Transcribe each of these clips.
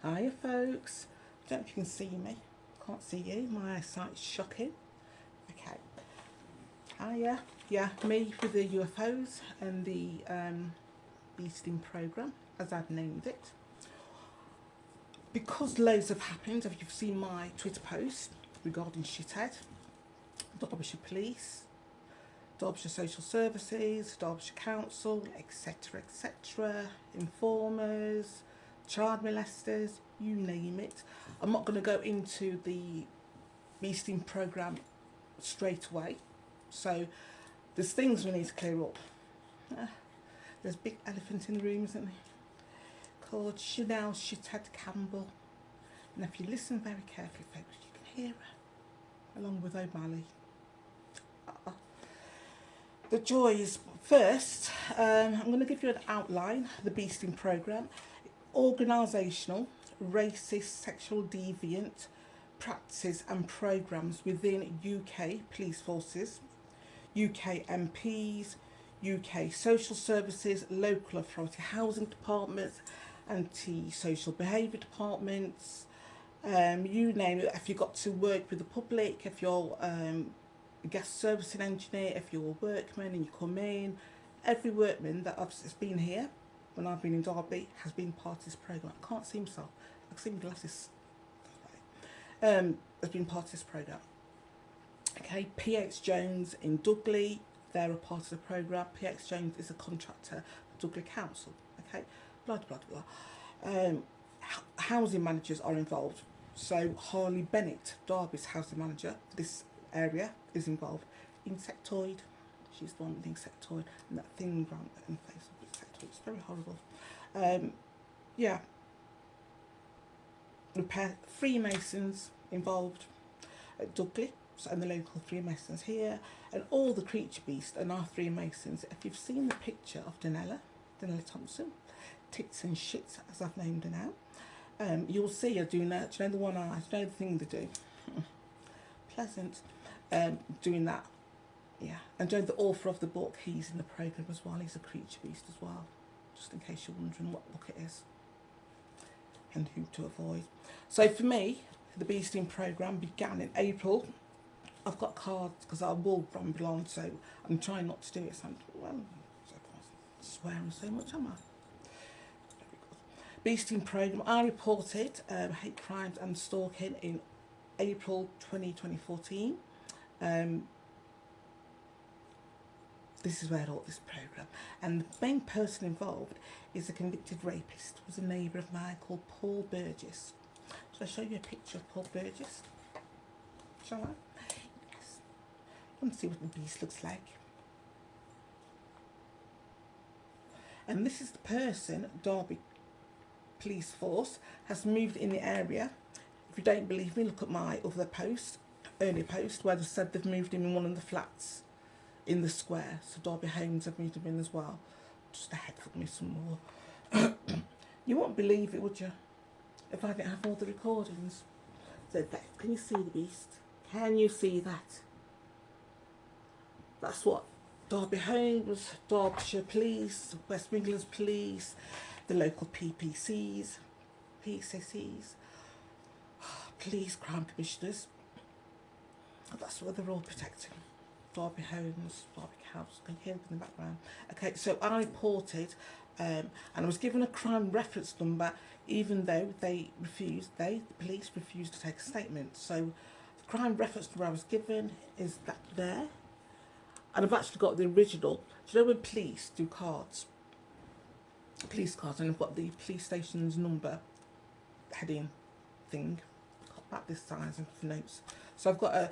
Hiya folks, I don't know if you can see me, can't see you, my eyesight's shocking. Okay, hiya, yeah, me with the UFOs and the beasting programme, as I've named it. Because loads have happened, if you've seen my Twitter post regarding shithead, Derbyshire Police, Derbyshire Social Services, Derbyshire Council, etc, informers, child molesters, you name it. I'm not going to go into the beasting programme straight away. So there's things we need to clear up. There's a big elephant in the room, isn't there? Called Shanelle Campbell. And if you listen very carefully, folks, you can hear her, along with O'Malley. The joys. First, I'm going to give you an outline of the beasting programme. Organisational, racist, sexual deviant practices and programmes within UK police forces, UK MPs, UK social services, local authority housing departments, anti-social behaviour departments, you name it. If you've got to work with the public, if you're a guest servicing engineer, if you're a workman and you come in, every workman that has been here when I've been in Derby has been part of this programme. I can't see myself, I can see my glasses. Has been part of this programme. Okay, PX Jones in Dudley, they're a part of the programme. PX Jones is a contractor for Dudley Council. Okay, blah blah blah. Housing managers are involved. So Harley Bennett, Derby's housing manager for this area, is involved. Insectoid, she's the one with the insectoid and that thing around in the face of insectoid. It's very horrible. Yeah. Repair Freemasons involved at Dudley, so, and the local Freemasons here, and all the creature beasts and our Freemasons. If you've seen the picture of Danella Thompson, tits and shits as I've named her now, you'll see her doing that. Do you know the one eye? Do you know the thing they do? Pleasant. Doing that, yeah. And the author of the book, he's in the programme as well. He's a creature beast as well, just in case you're wondering what book it is and who to avoid. So for me, the beasting programme began in April. I've got cards because I will ramble on, so I'm trying not to do it. So I'm swearing so much, am I? Beasting programme. I reported hate crimes and stalking in April 2014. This is where I wrote this programme, and the main person involved is a convicted rapist, who was a neighbour of mine called Paul Burgess. Shall I show you a picture of Paul Burgess? Shall I? Yes. You want to see what the beast looks like. And this is the person Derby Police Force has moved in the area. If you don't believe me, look at my other post, earlier post, where they said they've moved him in one of the flats in the square. So Derby Homes have moved him in as well. Just ahead for me some more. You won't believe it, would you, if I didn't have all the recordings? So that, can you see the beast? Can you see that? That's what Derby Homes, Derbyshire Police, West Midlands Police, the local PCCs, police crime commissioners, that's what they're all protecting. Derby Homes, Derby House, can you hear them in the background? Okay, so I reported and I was given a crime reference number, even though the police refused to take a statement. So the crime reference number I was given is that there, and I've actually got the original. Do you know when police do cards? Police cards, and I've got the police station's number heading thing, about this size and notes. So I've got a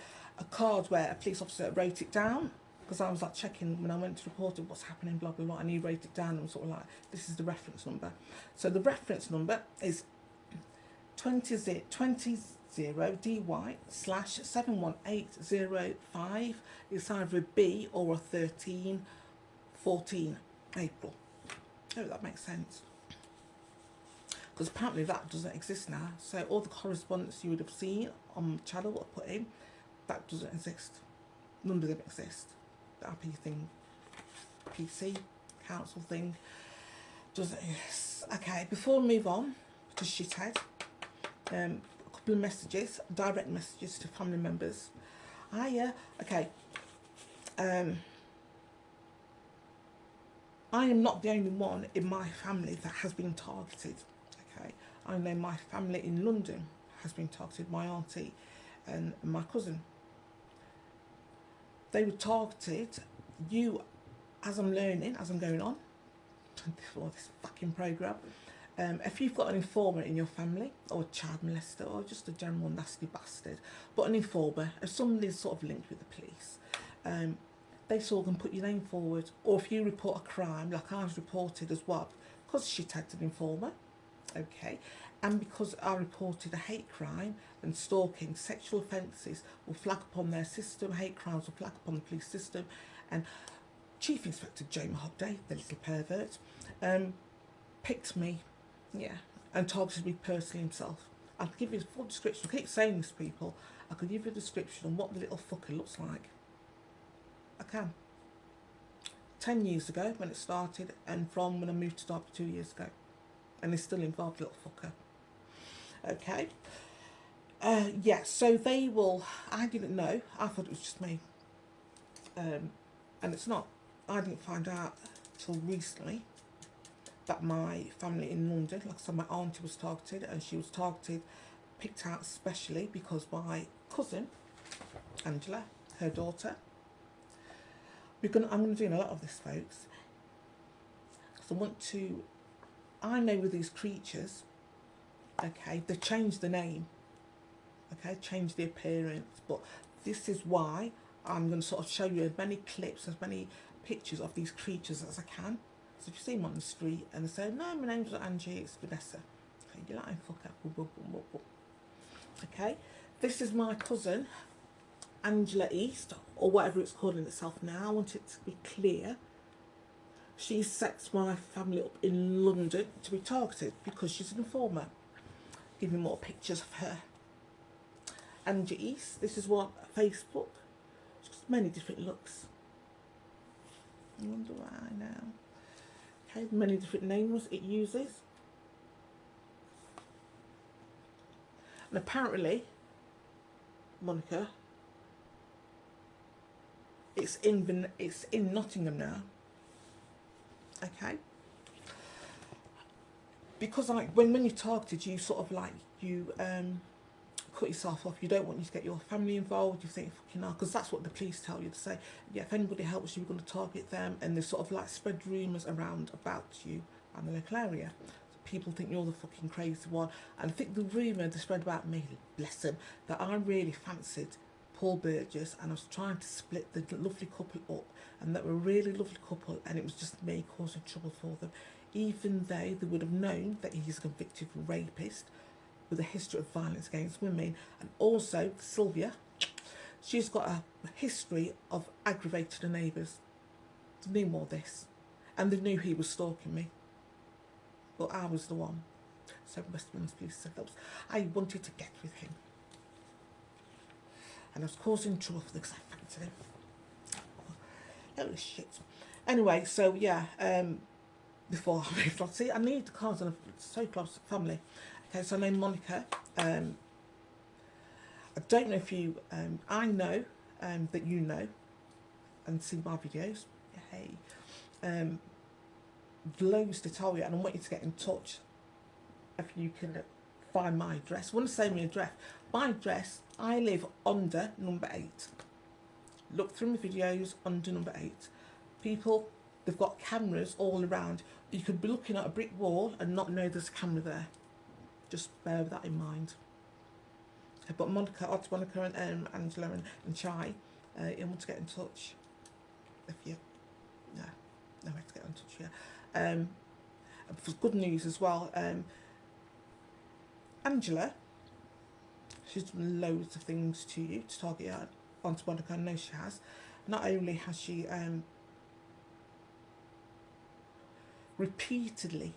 card where a police officer wrote it down, because I was like checking when I went to report it, what's happening, blah blah blah, and he wrote it down and was sort of like, this is the reference number. So the reference number is 20DY/71805. It's either a B or a 13/14 April. I hope that makes sense, because apparently that doesn't exist now. So all the correspondence you would have seen on the channel I put in, that doesn't exist. None of them exist. The RP thing, PC, council thing, doesn't exist. Okay, before we move on to shithead, A couple of messages, direct messages to family members. Okay. I am not the only one in my family that has been targeted. Okay, I know my family in London has been targeted, my auntie and my cousin. They were targeted. You, as I'm learning, as I'm going on for this fucking programme, if you've got an informer in your family, or a child molester, or just a general nasty bastard, but an informer, if somebody's sort of linked with the police, they sort of can put your name forward. Or if you report a crime, like I was reported as well, because she tagged an informer, okay, and because I reported a hate crime and stalking, sexual offences will flag up on their system, hate crimes will flag up on the police system, and Chief Inspector Jamie Hogday, the little pervert, picked me, yeah, and targeted me personally himself. I could give you a full description. I keep saying this, people. I could give you a description on what the little fucker looks like. I can. 10 years ago when it started, and from when I moved to Derby 2 years ago. And he's still involved, little fucker. Okay. Yeah, so they will, I didn't know. I thought it was just me. And it's not. I didn't find out till recently that my family in London, like I said, my auntie was targeted, and she was targeted, picked out especially because my cousin, Angela, her daughter, I'm going to do a lot of this, folks, because I know with these creatures, okay, they changed the name, okay, changed the appearance, but this is why I'm going to sort of show you as many clips, as many pictures of these creatures as I can. So if you see them on the street and they say, no, my name's not Angie, it's Vanessa. Okay, you're like, fuck up. Okay, this is my cousin, Angela East, or whatever it's calling itself now. I want it to be clear. She sets my family up in London to be targeted because she's an informer. Give me more pictures of her. Angela East, this is what Facebook. Just many different looks. I wonder why now. Okay, many different names it uses. And apparently, Monica, it's in Nottingham now. Okay. Because when you're targeted, you sort of like, you cut yourself off. You don't want you to get your family involved. You think, fucking hell, because that's what the police tell you. To say, yeah, if anybody helps you, we're going to target them. And they sort of like spread rumours around about you and the local area. So people think you're the fucking crazy one. And I think the rumour they spread about me, bless them, that I really fancied Paul Burgess, and I was trying to split the lovely couple up, and that were a really lovely couple, and it was just me causing trouble for them, even though they would have known that he's a convicted rapist with a history of violence against women. And also Sylvia, she's got a history of aggravating her neighbours. They knew all this, and they knew he was stalking me, but I was the one. So West Midlands Police said that I wanted to get with him, and I was causing trouble for them because I fancied him. Holy shit. Anyway, so yeah, before I moved on, see, I need the cards on a so close family. Okay, so I know Monica. I don't know if you, I know that you know and see my videos. Hey, loads to tell you, and I want you to get in touch if you can find my address. I want to say my address. My address, I live under number 8. Look through my videos under number 8. People, they've got cameras all around. You could be looking at a brick wall and not know there's a camera there. Just bear that in mind. But Monica and Angela and Chai, you want to get in touch if you no way to get in touch. Yeah. For good news as well. Angela, she's done loads of things to you to target you onto Monica. I know she has. Not only has she repeatedly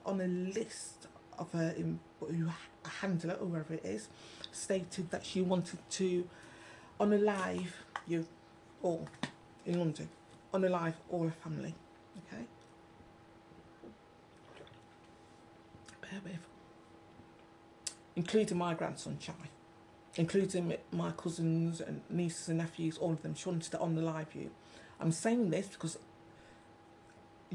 on a list of her a handler or whoever it is, stated that she wanted to unalive you all in London, unalive all her family. Okay. Bear with. including my grandson, Chai, including my cousins and nieces and nephews, all of them. She wanted it on the live view. I'm saying this because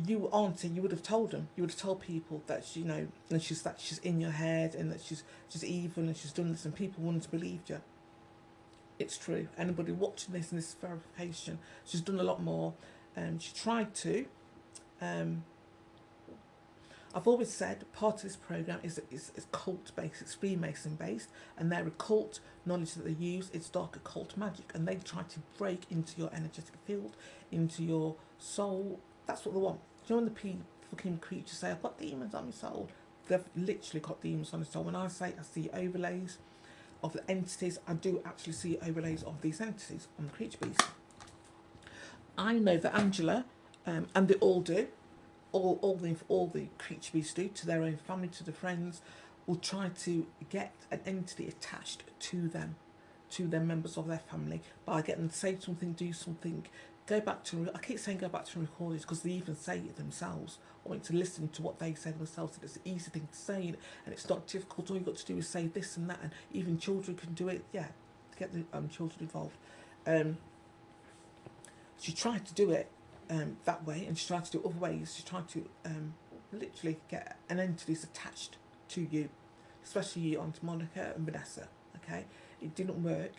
you, auntie, you would have told them. You would have told people that she, you know, and she's in your head, and that she's evil, and she's done this, and people wouldn't have believed you. It's true. Anybody watching this in this verification, she's done a lot more. She tried to. I've always said part of this program is cult based, it's Freemason based, and their occult knowledge that they use is dark occult magic, and they try to break into your energetic field, into your soul. That's what they want. You know when the fucking creatures say, I've got demons on my soul? They've literally got demons on their soul. When I say I see overlays of the entities, I do actually see overlays of these entities on the creature beast. I know that Angela, and they all do, all the creature beasts do, to their own family, to their friends, will try to get an entity attached to them, to their members of their family, by getting them to say something, do something. Go back to, I keep saying go back to recordings because they even say it themselves. I want you to listen to what they say themselves. It's an easy thing to say, and it's not difficult. All you've got to do is say this and that, and even children can do it. Yeah, to get the children involved. She tried to do it that way, and she tried to do it other ways. She tried to literally get an entity attached to you, especially you, Aunt Monica and Vanessa. Okay, it didn't work.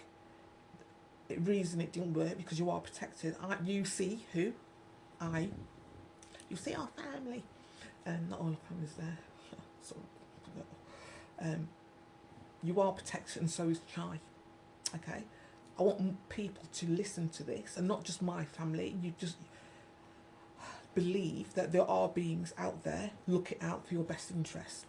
The reason it didn't work because you are protected. You see who? You see our family. Not all our families there. You are protected, and so is Chai. Okay, I want people to listen to this, and not just my family. You just believe that there are beings out there looking out for your best interest.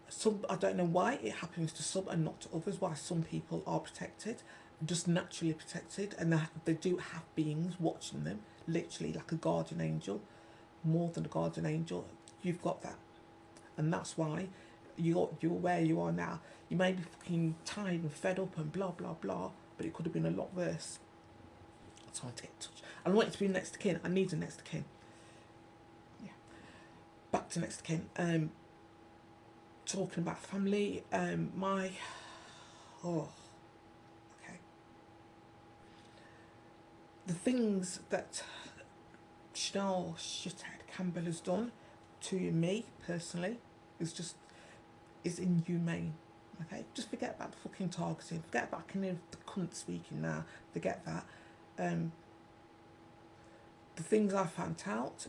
Some, I don't know why it happens to some and not to others. Why some people are protected, just naturally protected, and they do have beings watching them, literally like a guardian angel, more than a guardian angel. You've got that, and that's why you're where you are now. You may be fucking tired and fed up and blah blah blah, but it could have been a lot worse. It's hard to get in touch. I want you to be next to kin. I need a next to kin. Yeah. Back to next to kin. Talking about family. Okay. The things that Shanelle Campbell has done to me personally is inhumane. Okay, just forget about the fucking targeting. Forget about, I can hear the cunt speaking now. Forget that. The things I found out,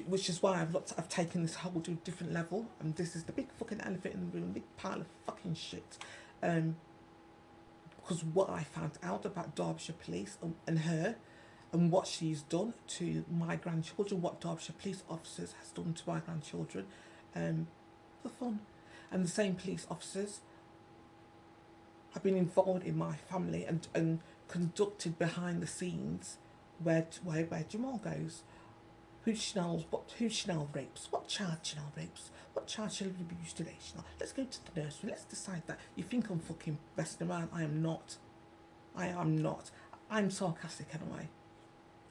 which is why I've taken this whole to a different level, and this is the big fucking elephant in the room, big pile of fucking shit. Because what I found out about Derbyshire Police and her, and what she's done to my grandchildren, what Derbyshire Police officers has done to my grandchildren, for fun. And the same police officers have been involved in my family and conducted behind the scenes where Jamal goes. Who Shanelle rapes? What child Shanelle rapes? What child shall we abuse today, Shanelle? Let's go to the nursery. Let's decide that. You think I'm fucking messing around? I am not. I am not. I'm sarcastic in a way.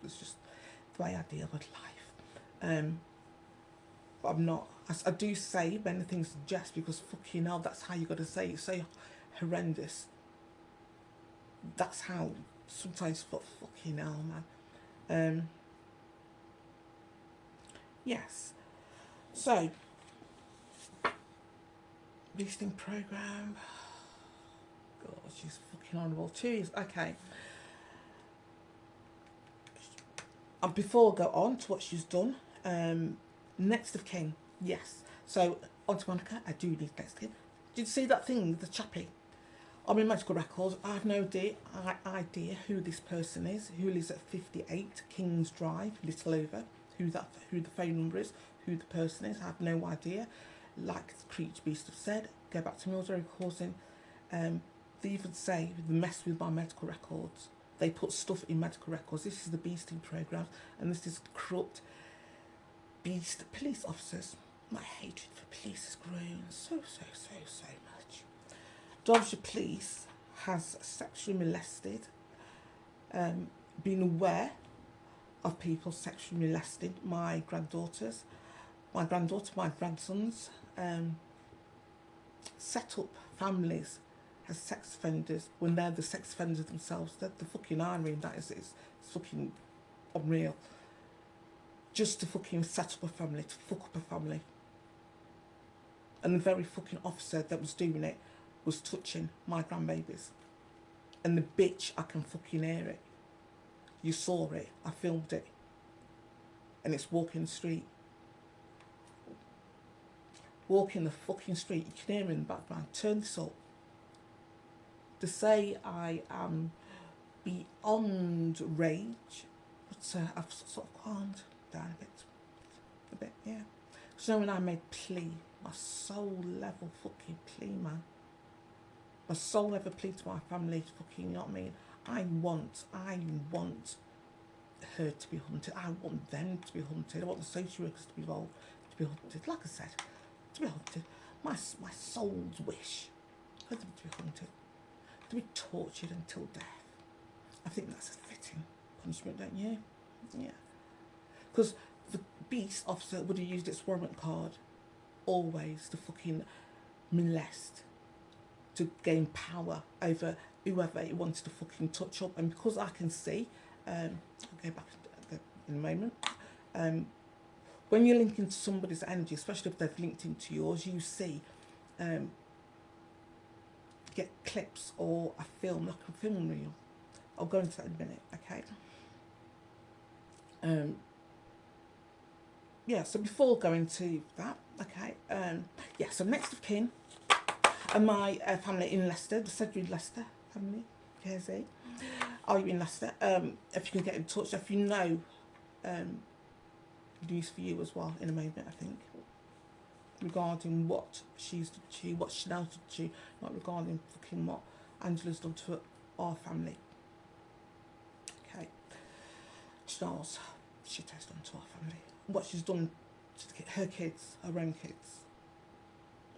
It's just the way I deal with life. But I'm not. I do say many things in jest because fucking hell, that's how you got to say it. It's so horrendous. That's how sometimes fucking hell, man. Yes. So, boosting program. God, she's fucking horrible. 2 years. Okay. And before I go on to what she's done, next of kin. Yes. So, on to Monica. I do need next of kin. Did you see that thing, the chappie? On my medical records, I have no idea who this person is, who lives at 58 Kings Drive, Little Over, who the phone number is, who the person is. I have no idea. Like the Creature Beast have said, go back to military causing. They even say they mess with my medical records. They put stuff in medical records. This is the beasting program, and this is corrupt beast police officers. My hatred for police has grown so much. Derbyshire Police has sexually molested, been aware of people sexually molesting my granddaughter, my grandsons, set up families as sex offenders when they're the sex offenders themselves. They're the fucking irony in that is it's fucking unreal. Just to fucking set up a family, to fuck up a family. And the very fucking officer that was doing it was touching my grandbabies. And the bitch, I can fucking hear it. You saw it, I filmed it. And it's walking the street. Walking the fucking street, you can hear it in the background. Turn this up. To say I am beyond rage, but I've sort of calmed down a bit, yeah. So when I made plea, my soul level fucking plea, man. My soul level plea to my family, fucking, you know what I mean? I want her to be hunted. I want them to be hunted. I want the social workers to be involved, to be hunted. Like I said, to be hunted. My soul's wish for them to be hunted, to be tortured until death. I think that's a fitting punishment, don't you? Yeah. Because the beast officer would have used its warrant card always to fucking molest, to gain power over whoever it wanted to fucking touch up. And because I can see, I'll go back in a moment, when you're linking to somebody's energy, especially if they've linked into yours, you see, get clips or a film, like a film reel. I'll go into that in a minute, okay? Yeah, so before going to that, okay, yeah, so next of kin are my family in Leicester, the Cedric Leicester family, KZ. Are you in Leicester? If you can get in touch, if you know news for you as well in a moment, I think, regarding what she's done to you, what Shanelle did to you, not regarding fucking what Angela's done to our family. Okay, Shanelle's shit has done to our family. What she's done to her kids, her own kids,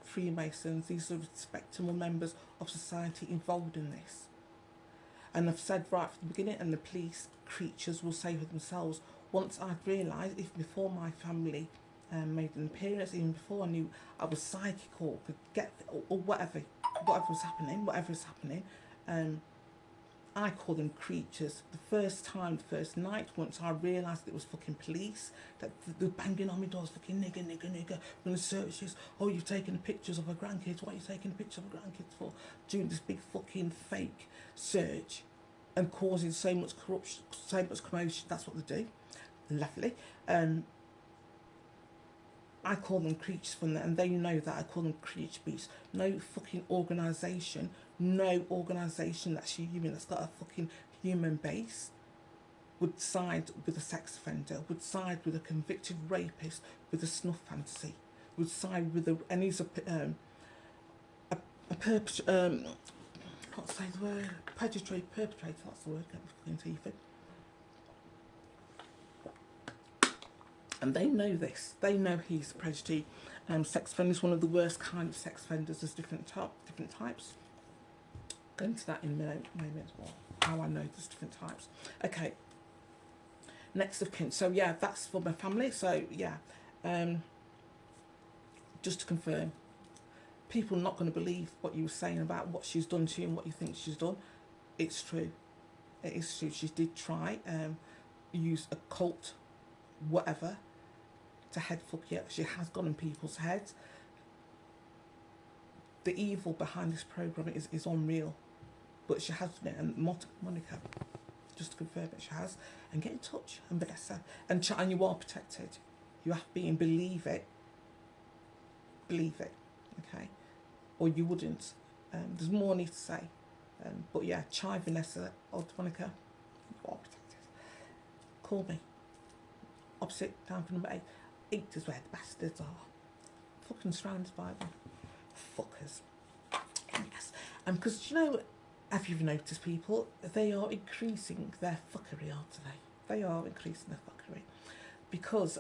Freemasons, these are respectable members of society involved in this. And I've said right from the beginning, and the police creatures will say for themselves, once I'd realised, even before my family made an appearance, even before I knew I was psychic or could get, or whatever is happening, I call them creatures. The first night, once I realised it was fucking police, that they're banging on my doors, fucking nigger, we're gonna search this. Oh, you've taken pictures of her grandkids. What are you taking pictures of her grandkids for? Doing this big fucking fake search and causing so much corruption, so much commotion. That's what they do. Lovely. I call them creatures from there, and they know that I call them creature beasts. No fucking organisation, that's human, that's got a fucking human base, would side with a sex offender, would side with a convicted rapist with a snuff fantasy, would side with and he's a perpetrator, can't say the word, perpetrator, that's the word, get my fucking teeth in. And they know this. They know he's a predatory sex offender. He's one of the worst kind of sex offenders. There's different types. Go into that in a moment as well. How I know there's different types. Okay. Next of kin. So yeah, that's for my family. So yeah, just to confirm, people are not going to believe what you were saying about what she's done to you and what you think she's done. It's true. It is true. She did try use occult whatever to head fuck you. She has gone in people's heads. The evil behind this program is unreal, but she has done it. And Monica, just to confirm it, she has. And get in touch and bless her. And you are protected. You have to be, and believe it, okay? Or you wouldn't. There's more I need to say, but yeah, Chai, Vanessa, or Monica, you are protected. Call me. Opposite down for number 8. 8 is where the bastards are. Fucking surrounded by them. Fuckers. Yes. Because, you know, have you noticed people? They are increasing their fuckery, aren't they? They are increasing their fuckery. Because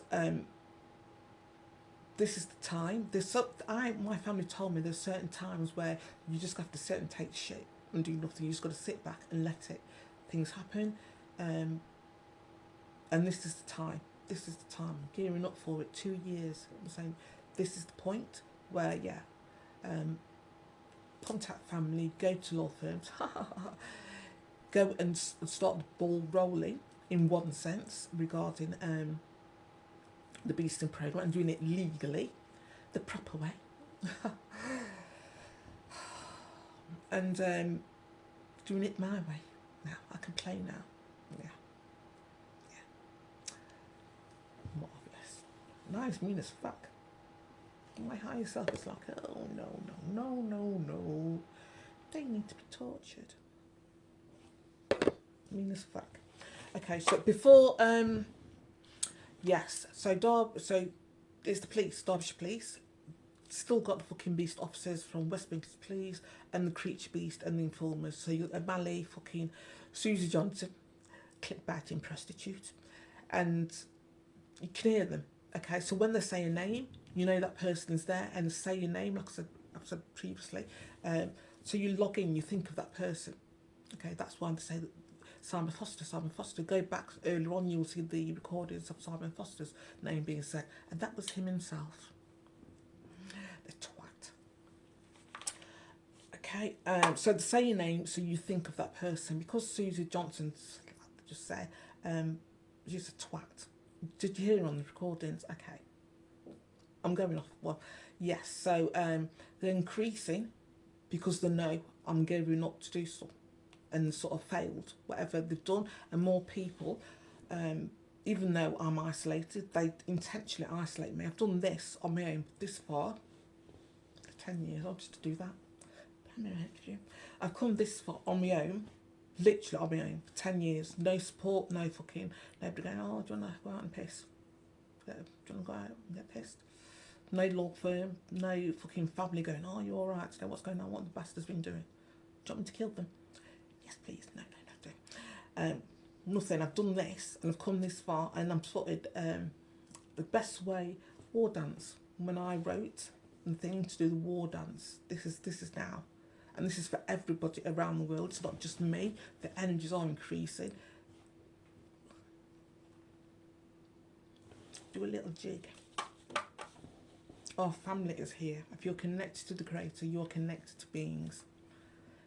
this is the time. My family told me there's certain times where you just have to sit and take shit and do nothing. You just got to sit back and let things happen. And this is the time. This is the time. I'm gearing up for it. 2 years. I'm saying this is the point where, yeah, contact family, go to law firms, go and start the ball rolling in one sense regarding the beasting program and doing it legally, the proper way, and doing it my way. Now I can play now. Yeah, yeah, marvellous. Nice, mean as fuck. My higher self is like, oh no, no, no, no, no. They need to be tortured. Mean as fuck. Okay, so before yes, so it's the police, Derbyshire Police. Still got the fucking beast officers from Westminster Police and the Creature Beast and the informers. So you got Mally, fucking Susie Johnson, clickbaiting prostitute, and you can hear them. Okay, so when they say a name, you know that person is there, and say your name, like I said previously. So you log in, you think of that person. Okay, that's why they say that Simon Foster. Go back earlier on, you'll see the recordings of Simon Foster's name being said, and that was him himself. The twat. Okay, so they say your name, so you think of that person. Because Susie Johnson's, just say, she's a twat. Did you hear her on the recordings? Okay. I'm going off. Well, yes, so they're increasing because they know I'm gearing up to do so, and sort of failed, whatever they've done, and more people, even though I'm isolated, they intentionally isolate me. I've done this on my own this far, 10 years, I'll just do that. I've come this far on my own, literally on my own, for 10 years, no support, no fucking, nobody going, oh, do you want to go out and piss? Do you want to go out and get pissed? No law firm, no fucking family going, oh, you alright, to know what's going on, what the bastard's been doing? Do you want me to kill them? Yes, please. No, do. Nothing. I've done this and I've come this far, and I'm sorted. The best way, war dance. When I wrote the thing to do the war dance, this is now, and this is for everybody around the world. It's not just me. The energies are increasing. Do a little jig. Our family is here. If you're connected to the Creator, you're connected to beings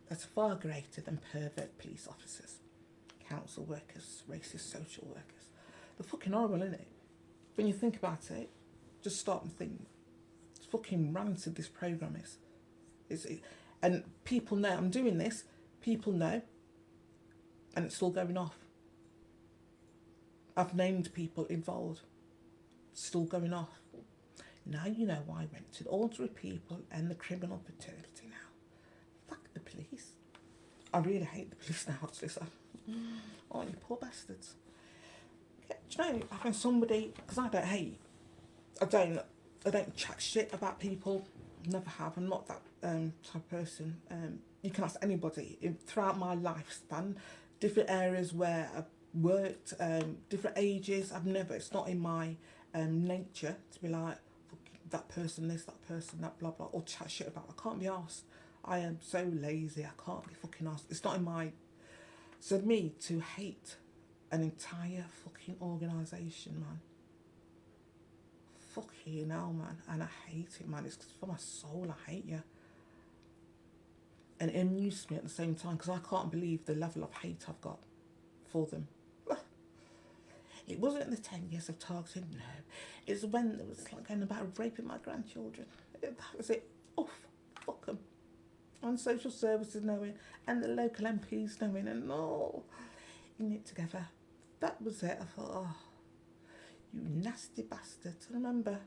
that's far greater than pervert police officers, council workers, racist social workers. They're fucking horrible, isn't it? When you think about it, just stop and think. It's fucking rancid, this program is. And people know I'm doing this, people know, and it's still going off. I've named people involved, it's still going off. Now you know why I went to the ordinary people and the criminal paternity now. Fuck the police. I really hate the police now, actually. So. Oh, you poor bastards. Yeah, do you know, having somebody, because I don't chat shit about people. Never have. I'm not that type of person. You can ask anybody throughout my lifespan, different areas where I've worked, different ages. It's not in my nature to be like, that person this, that person that, blah blah, or chat shit about. I can't be asked. I am so lazy, I can't be fucking asked. It's not in my. So me to hate an entire fucking organisation, man. Fucking hell, man. And I hate it, man. It's for my soul, I hate you. And it amuses me at the same time, because I can't believe the level of hate I've got for them. It wasn't the 10 years of targeting, no. It's when it was like going about raping my grandchildren. That was it. Off. Fuck them. And social services knowing, and the local MPs knowing, and all in it together. That was it. I thought, oh, you nasty bastards. I remember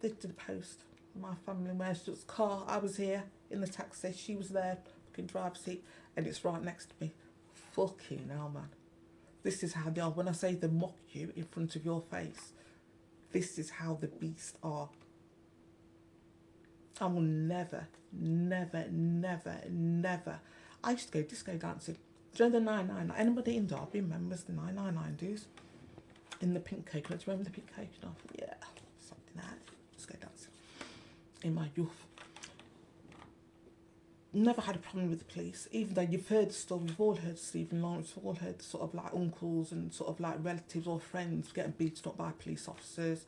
they did a post of my family where she was car. I was here in the taxi. She was there, fucking driver's seat, and it's right next to me. Fucking hell, man. This is how they are. When I say they mock you in front of your face, this is how the beasts are. I will never, never, never, never. I used to go disco dancing. Do you know the 999? Anybody in Derby remembers the 999 dues? In the pink coconut. Do you remember the pink coconut? Yeah, something like that. Disco dancing. In my youth. Never had a problem with the police, even though you've heard the story, we've all heard Stephen Lawrence, we've all heard sort of like uncles and sort of like relatives or friends getting beaten up by police officers.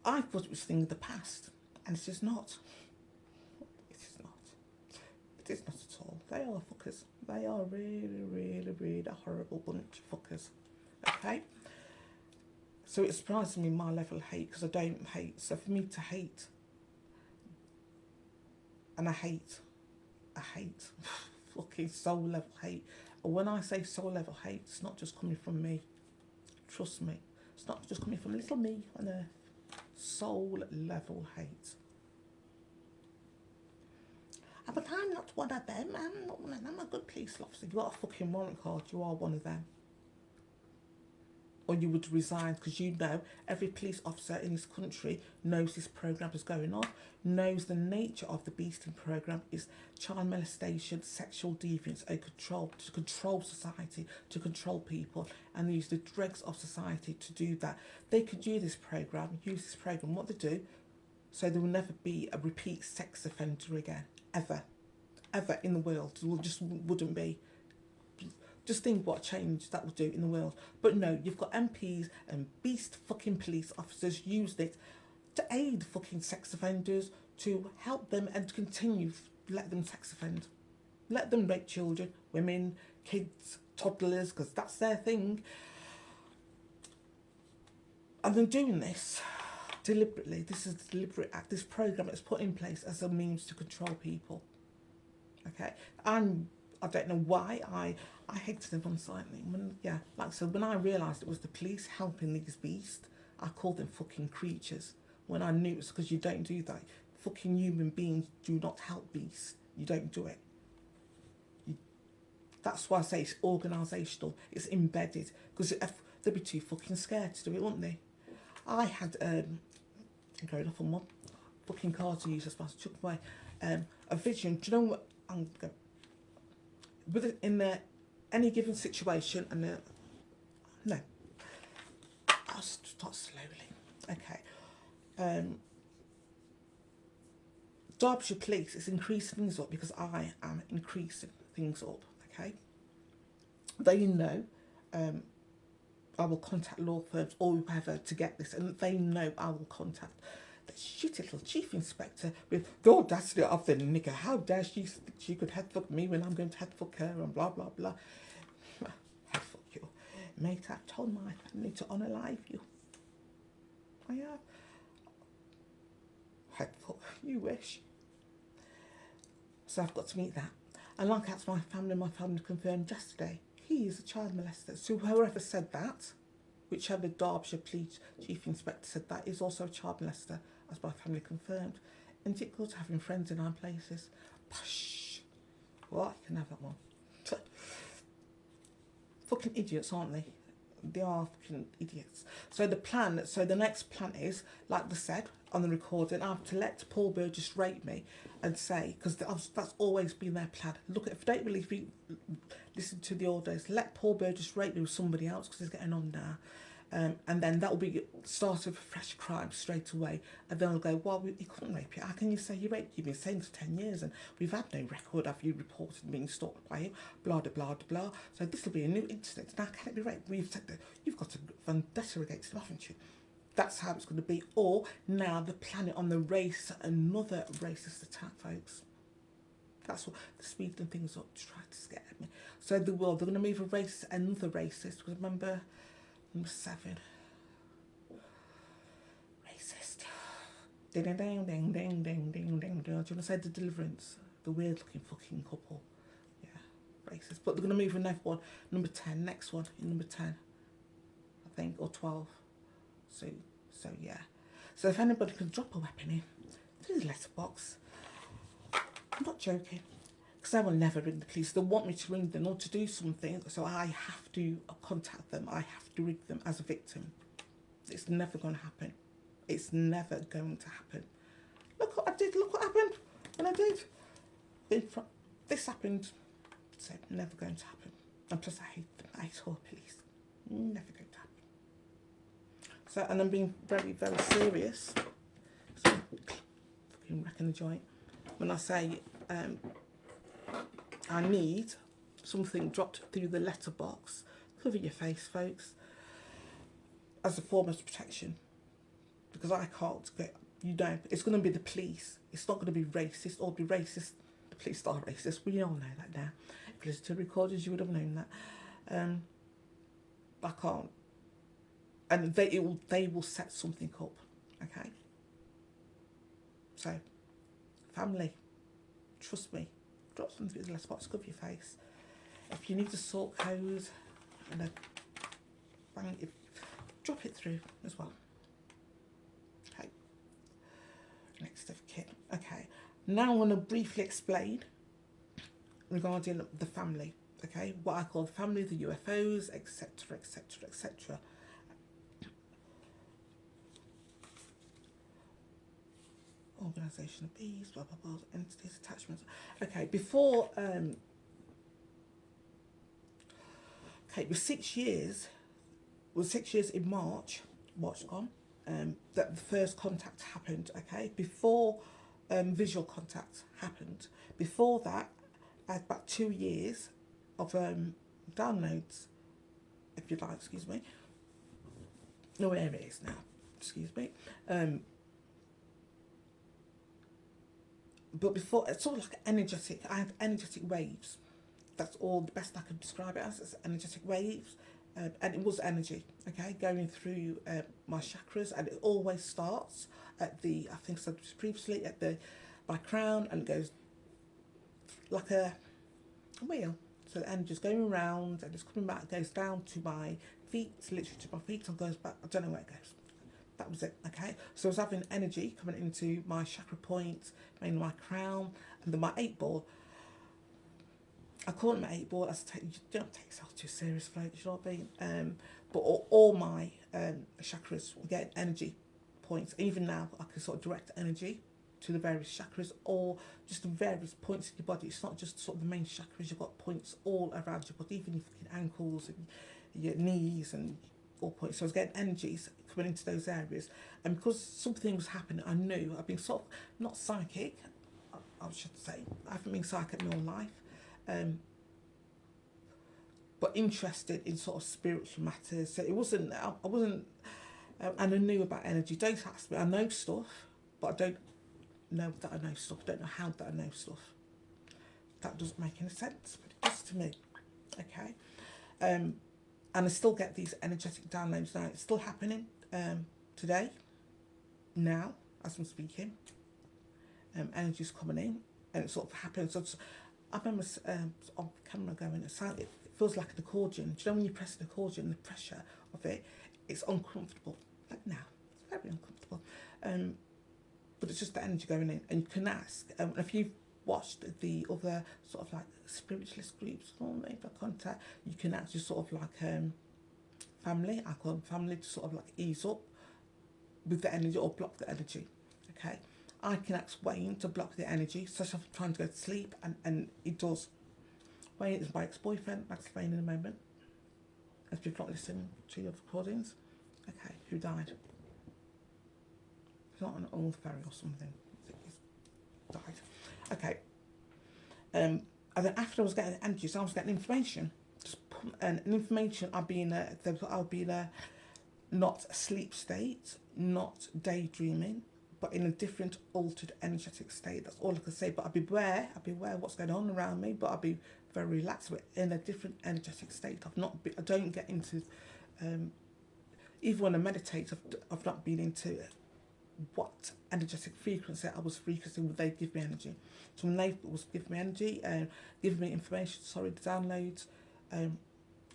I thought it was a thing of the past, and it's just not. It's not at all. They are fuckers. They are really, really, really a horrible bunch of fuckers. Okay? So it surprises me my level of hate, because I don't hate. So for me to hate, and I hate fucking soul level hate. And when I say soul level hate, it's not just coming from me. Trust me. It's not just coming from little me on earth. Soul level hate. But I'm not one of them. I'm not one of them. I'm a good police officer. You got a fucking warrant card. You are one of them. Or you would resign, because you know every police officer in this country knows this programme is going on, knows the nature of the beasting programme is child molestation, sexual deviance, and control, to control society, to control people, and they use the dregs of society to do that. They could use this programme, what they do, so there will never be a repeat sex offender again, ever in the world. There just wouldn't be. Just think what change that would do in the world. But no, you've got MPs and beast fucking police officers using it to aid fucking sex offenders, to help them and to continue let them sex offend. Let them rape children, women, kids, toddlers, because that's their thing. And they're doing this deliberately. This is a deliberate act. This programme is put in place as a means to control people. Okay? I don't know why I hated them unsightly. When I realised it was the police helping these beasts, I called them fucking creatures. When I knew it was because you don't do that. Fucking human beings do not help beasts. You don't do it. That's why I say it's organisational. It's embedded. Because they'd be too fucking scared to do it, wouldn't they? I had, going off on one, fucking card to use as fast as took away, a vision. Do you know what? I'm going with it in any given situation, and no, I'll start slowly. Okay. Derbyshire Police is increasing things up because I am increasing things up. Okay. They know I will contact law firms or whoever to get this, and they know I will contact the shitty little chief inspector with the audacity of the nigger. How dare she think she could headfuck me when I'm going to headfuck her, and blah blah blah. Headfuck you, mate. I've told my family to unalive you. I have. Headfuck, you wish. So I've got to meet that. And like that's my family confirmed yesterday, he is a child molester. So whoever said that, whichever Derbyshire Police Chief Inspector said that, is also a child molester, as my family confirmed. Isn't it good having friends in our places? Push. Well, I can have that one. Fucking idiots, aren't they? They are fucking idiots. So the next plan is, like they said on the recording, I have to let Paul Burgess rape me and say, because that's always been their plan. Look, if they don't really listen to the orders, let Paul Burgess rape me with somebody else because he's getting on now. And then that will be start of a fresh crime straight away. And then I'll go, well, he couldn't rape you. How can you say he raped you? You've been saying for 10 years and we've had no record of you reported being stalked by him, blah, blah, blah, blah. So this will be a new incident. Now, can it be raped? We've said that you've got a vendetta against him, haven't you? That's how it's going to be. Or now they're planning on another racist attack, folks. That's what they're speeding things up to try to scare me. So they're going to move another racist. Because remember, number 7. Racist. Ding, ding, ding, ding, ding, ding, ding, ding. Do you want to say the Deliverance? The weird looking fucking couple. Yeah, racist. But they're going to move another one. Number 10. Next one in number 10. I think, or 12. So yeah. So if anybody can drop a weapon in, through the letterbox. I'm not joking. Because I will never ring the police. They want me to ring them or to do something, so I have to contact them. I have to ring them as a victim. It's never going to happen. It's never going to happen. Look what I did. Look what happened when I did. This happened. So never going to happen. And plus I hate them. I hate all police. Never going to happen. So, and I'm being very, very serious. So, fucking wrecking the joint. When I say I need something dropped through the letterbox, cover your face, folks, as a form of protection. Because I can't get, it's going to be the police. It's not going to be racist or be racist. The Please start racist. We all know that now. If you listen to the recordings, you would have known that. I can't. And they will set something up. Okay. So, family, trust me. Drop something in the letterbox, cover your face. If you need a sort code and a bang, drop it through as well. Okay. Next of kin. Okay. Now I want to briefly explain regarding the family. Okay, what I call the family, the UFOs, etc, etc, etc. Organisation of bees, blah blah blah, entities, attachments. Okay, before okay, it was 6 years. It was 6 years in March gone. That the first contact happened. Okay, before visual contact happened. Before that, I had about 2 years of downloads, if you like. Excuse me. No, where it is now. Excuse me. But before, it's sort of like energetic. I had energetic waves. That's all the best I could describe it as energetic waves. And it was energy, okay, going through my chakras, and it always starts at the, I think I said previously, at my crown, and it goes like a wheel. So the energy is going around and it's coming back, it goes down to my feet, literally to my feet, and goes back. I don't know where it goes. That was it, okay? So I was having energy coming into my chakra points, mainly my crown, and then my 8 ball. I call it my 8 ball. You don't take yourself too seriously, you know what I mean? But all my chakras were getting energy points. Even now, I can sort of direct energy to the various chakras, or just the various points in your body. It's not just sort of the main chakras. You've got points all around your body, even your ankles and your knees and all points. So I was getting energies coming into those areas, and because something was happening, I knew. I've been sort of not psychic, I should say. I haven't been psychic my whole life, but interested in sort of spiritual matters. So it wasn't. I wasn't, and I knew about energy. Don't ask me. I know stuff, but I don't know that I know stuff. I don't know how that I know stuff. That doesn't make any sense, but it does to me. Okay. And I still get these energetic downloads now. It's still happening today, now, as I'm speaking. Energy's coming in, and it sort of happens. So I remember on camera going, it feels like an accordion. Do you know when you press an accordion, the pressure of it, it's uncomfortable. Like now, it's very uncomfortable. But it's just the energy going in, and you can ask. If you've watched the other sort of like spiritualist groups, made by contact, you can actually sort of like family. I call them family, to sort of like ease up with the energy or block the energy. Okay, I can ask Wayne to block the energy, such as I'm trying to go to sleep, and it does. Wayne is my ex-boyfriend. I'll explain in a moment. As people not listening to your recordings, okay, who died. He's not an old fairy or something. I think he's died. Okay. And then after I was getting energies, I was getting information. And information, I'll be in a not a sleep state, not daydreaming, but in a different altered energetic state. That's all I can say. But I'll be aware of what's going on around me, but I'll be very relaxed, but in a different energetic state. I don't get into, even when I meditate, I've not been into what energetic frequency I was frequency would they give me energy. So when they was giving me energy and giving me information, the downloads, and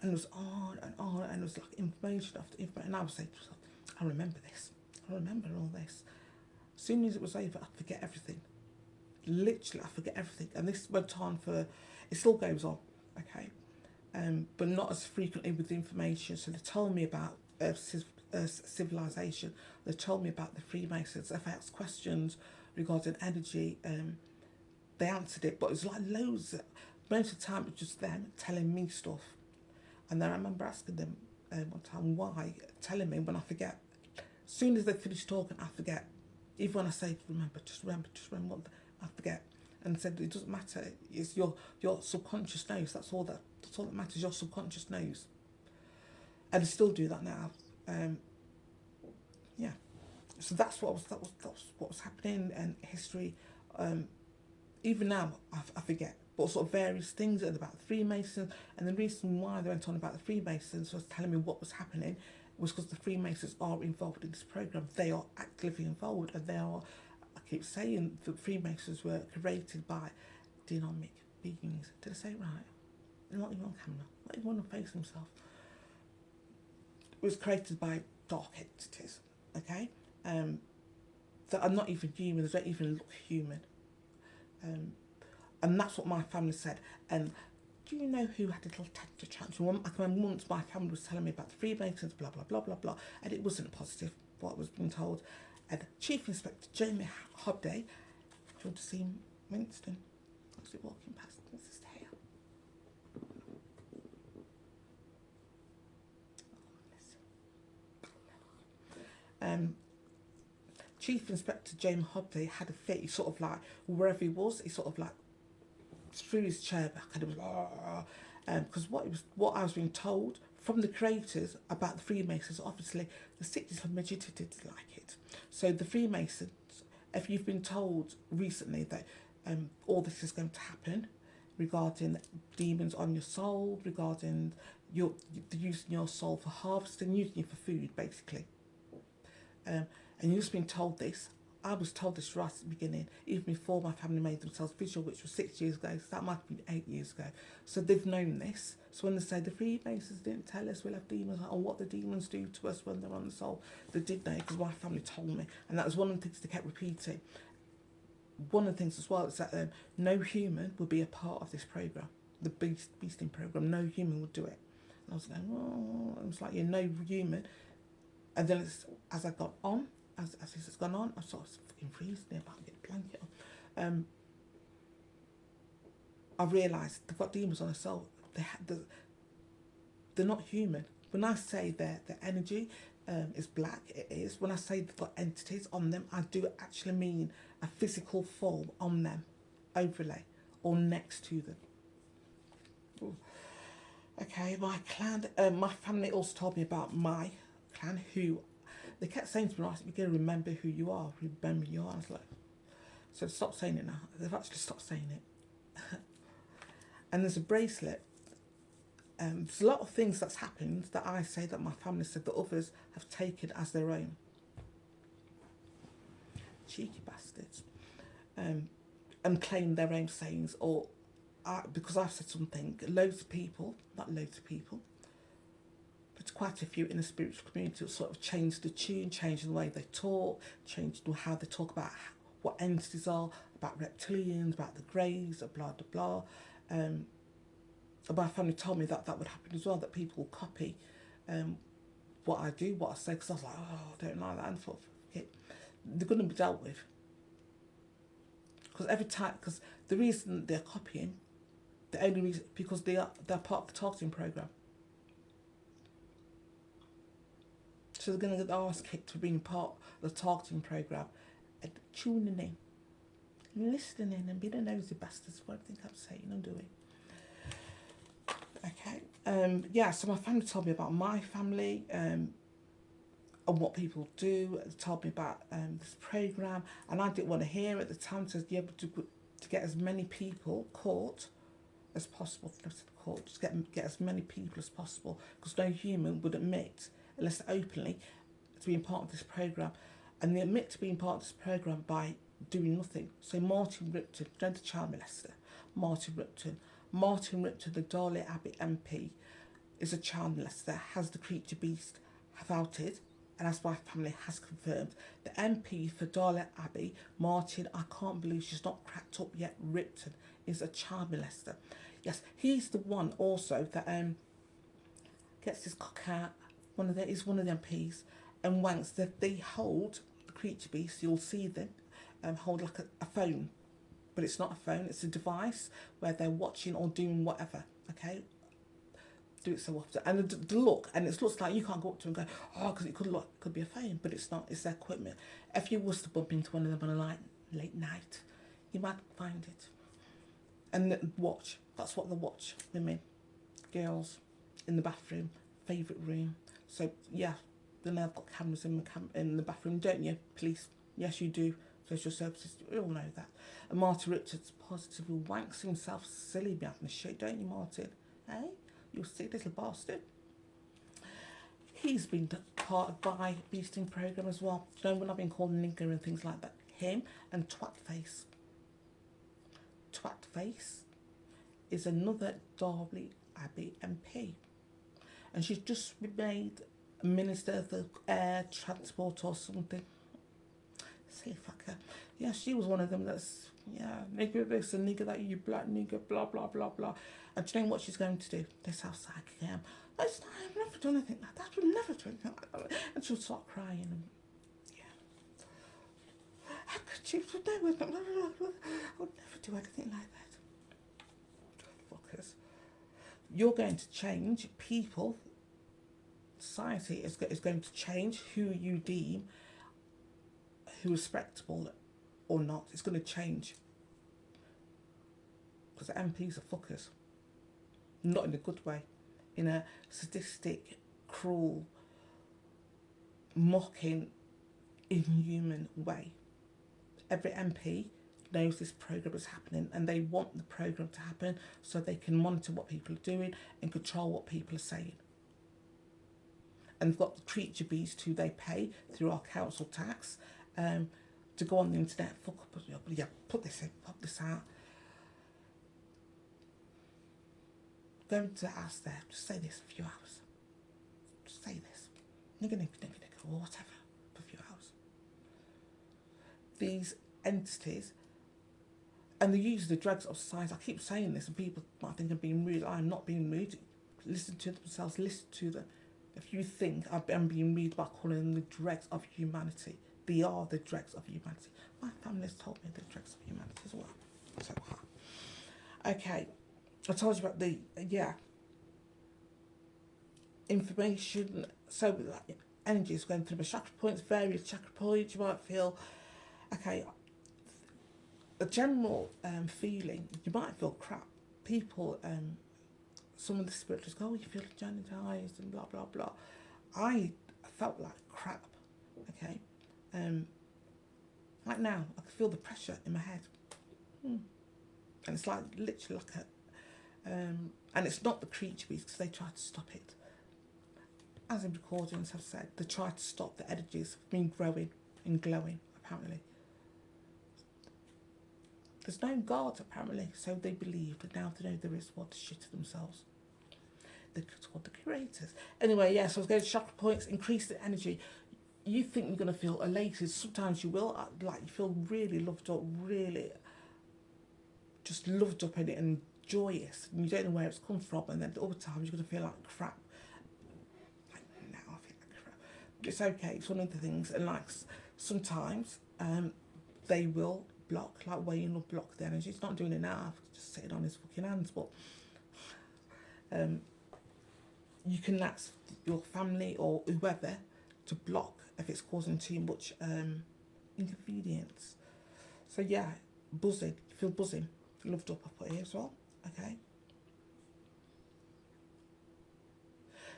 it was on and on, and it was like information after information, and I was saying to myself, I remember this, I remember all this. As soon as it was over, I'd forget everything. Literally, I forget everything. And this went on for, it still goes on, okay? But not as frequently with the information. So they told me about civilization. They told me about the Freemasons. If I asked questions regarding energy, they answered it, but it was like loads. Most of the time, it was just them telling me stuff. And then I remember asking them one time why, telling me when I forget. As soon as they finish talking, I forget. Even when I say remember, I forget. And said it doesn't matter. It's your subconscious knows. That's all that matters. Your subconscious knows. And I still do that now. Yeah. So that's what was happening, and history. even now, I forget, but sort of various things about the Freemasons. And the reason why they went on about the Freemasons was telling me what was happening was because the Freemasons are involved in this program. They are actively involved, and they are, I keep saying, the Freemasons were created by dynamic beings. Did I say it right? Not even on camera, not even on the face himself. It was created by dark entities, okay? That are not even human, they don't even look human. And that's what my family said. And do you know who had a little temper tantrum? I can remember once my family was telling me about the Freemasons, blah, blah, blah, blah, blah, and it wasn't positive, what was being told. And Chief Inspector Jamie Hobday, do you want to see Winston? Was it walking past? What's his tail? Chief Inspector Jamie Hobday had a fit. He sort of like, wherever he was, he sort of like threw his chair back, and it was because what I was being told from the creators about the Freemasons, obviously the 60s majority didn't like it. So the Freemasons, if you've been told recently that all this is going to happen regarding demons on your soul, regarding using your soul for harvesting, using it for food, basically. And you've just been told this. I was told this right at the beginning, even before my family made themselves visual, which was 6 years ago, so that might have been 8 years ago. So they've known this. So when they say the Freemasons didn't tell us we'll have demons, or what the demons do to us when they're on the soul, they did know, because my family told me. And that was one of the things they kept repeating. One of the things as well is that no human will be a part of this programme, the beasting programme. No human would do it. And I was going, oh, it was like, yeah, no human. And then as I got on, as this has gone on, I sort of fucking freezing there, about to get a blanket on. I realised they've got demons on their soul. They're not human. When I say their energy is black, it is. When I say they've got entities on them, I do actually mean a physical form on them, overlay, or next to them. Ooh. Okay, my clan, my family also told me about my clan, who they kept saying to me, right, you're going to remember who you are, remember who you are. I was like, so stop saying it now. They've actually stopped saying it. And there's a bracelet. There's a lot of things that's happened that I say that my family said that others have taken as their own. Cheeky bastards. And claim their own sayings, or because I've said something, loads of people, not loads of people, but quite a few in the spiritual community sort of changed the tune, changed the way they talk, changed how they talk about what entities are, about reptilians, about the greys, blah, blah, blah. My family told me that that would happen as well, that people will copy what I do, what I say, because I was like, oh, I don't like that, and sort of, they're going to be dealt with. Because every time, because the reason they're copying, the only reason, because they're part of the targeting program. So they're going to get their arse kicked for being part of the targeting program and tuning in, listening and being a nosy bastards for everything I'm saying and doing. Okay. Yeah, so my family told me about my family and what people do. They told me about this program, and I didn't want to hear at the time. So yeah, to get as many people caught as possible, just get as many people as possible, because no human would admit, unless they're openly, to being part of this program, and they admit to being part of this program by doing nothing. So Martin Ripton, don't the child molester, Martin Ripton, the Darley Abbey MP, is a child molester, has the creature beast, have outed, and as my family has confirmed, the MP for Darley Abbey, Martin, I can't believe she's not cracked up yet, Ripton, is a child molester. Yes, he's the one also that gets his cock out, he's one of the MPs, and once that they hold the creature beast, you'll see them hold like a phone, but it's not a phone, it's a device where they're watching or doing whatever, okay? Do it so often, and the look, and it looks like you can't go up to and go, oh, because it could be a phone, but it's not. It's their equipment. If you was to bump into one of them on a late night, you might find it. And watch. That's what they watch. Women, girls, in the bathroom, favourite room. So yeah, then I've got cameras in the bathroom, don't you? Police, yes you do. social services, we all know that. And Martin Richards positively wanks himself silly behind the shit, don't you, Martin? Eh? You sick little bastard. He's been part by Beasting programme as well. You know, when I've been called nigger and things like that. Him and Twatface. Twatface is another Derby Abbey MP. And she's just been made Minister for Air Transport or something. Silly fucker. Yeah, she was one of them that's, yeah, nigger this and nigger that, you black nigger, blah, blah, blah, blah. And do you know what she's going to do? This is how psychic I am. I've never done anything like that. I've never done anything like that. And she'll start crying. And, yeah. How could you? No, I would never do anything like that. Fuckers. You're going to change people. Society is going to change who you deem who respectable or not. It's going to change. Because the MPs are fuckers. Not in a good way. In a sadistic, cruel, mocking, inhuman way. Every MP knows this programme is happening and they want the programme to happen so they can monitor what people are doing and control what people are saying. And they've got the creature beast who they pay through our council tax to go on the internet, fuck up, yeah, put this in, pop this out. Going to ask there, just say this for a few hours. Just say this. Nigger, nigger, nigger, nigger, or whatever, for a few hours. These entities, and they use the drugs of science. I keep saying this, and people might think I'm being rude. I'm not being rude. Listen to themselves, listen to them. If you think I'm being rude by calling them the dregs of humanity, they are the dregs of humanity. My family has told me the dregs of humanity as well. So, okay. I told you about the, information. So, like, energy is going through the chakra points, various chakra points. You might feel, okay, a general feeling, you might feel crap. People, some of the spiritualists go, oh, you feel energized and blah, blah, blah. I felt like crap, okay? Like now, I can feel the pressure in my head. And it's like, literally like a, and it's not the creature beast because they try to stop it. As in recordings have said, they try to stop the energies from growing and glowing, apparently. There's no God, apparently, so they believe that now they know there is one to shit to themselves. They're called the creators. Anyway, yeah, so I was going to chakra points, increase the energy. You think you're going to feel elated. Sometimes you will, like you feel really loved up, really just loved up in it and joyous. And you don't know where it's come from. And then other times you're going to feel like crap. Like, now I feel like crap. But it's okay. It's one of the things. And like sometimes they will block, like Wayne will block the energy. It's not doing it now, just sitting on his fucking hands. But you can ask your family or whoever to block if it's causing too much inconvenience. So yeah, buzzing, you feel buzzing, loved up, I put here as well, okay.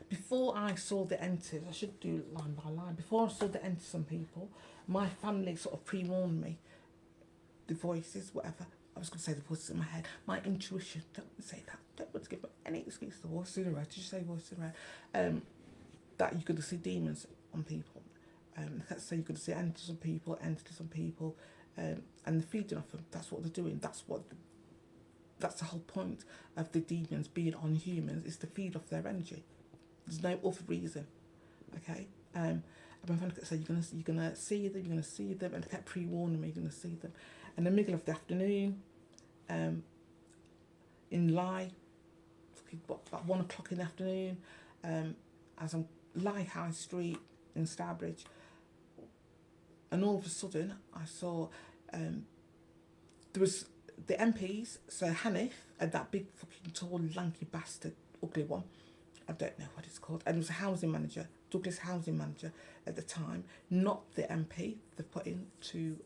Before I saw the entities, I should do line by line, before I saw the entities on people, my family sort of pre-warned me, the voices, whatever, I was going to say the voices in my head, my intuition, don't say that, don't want to give any excuse to the voice in the red, did you say voice in the red, that you're going to see demons on people. Let's say you're going to see entities on people, and they're feeding off them. That's what they're doing. That's the whole point of the demons being on humans, is to feed off their energy. There's no other reason. Okay. And my friend kept saying, you're gonna see them, and they kept pre-warning me, you're gonna see them. In the middle of the afternoon, in Lye, about 1 o'clock in the afternoon, as I'm Lye High Street in Starbridge, and all of a sudden I saw there was the MPs, so Hanif and that big fucking tall lanky bastard, ugly one, I don't know what it's called, and it was a housing manager, Douglas housing manager at the time, not the MP they put in to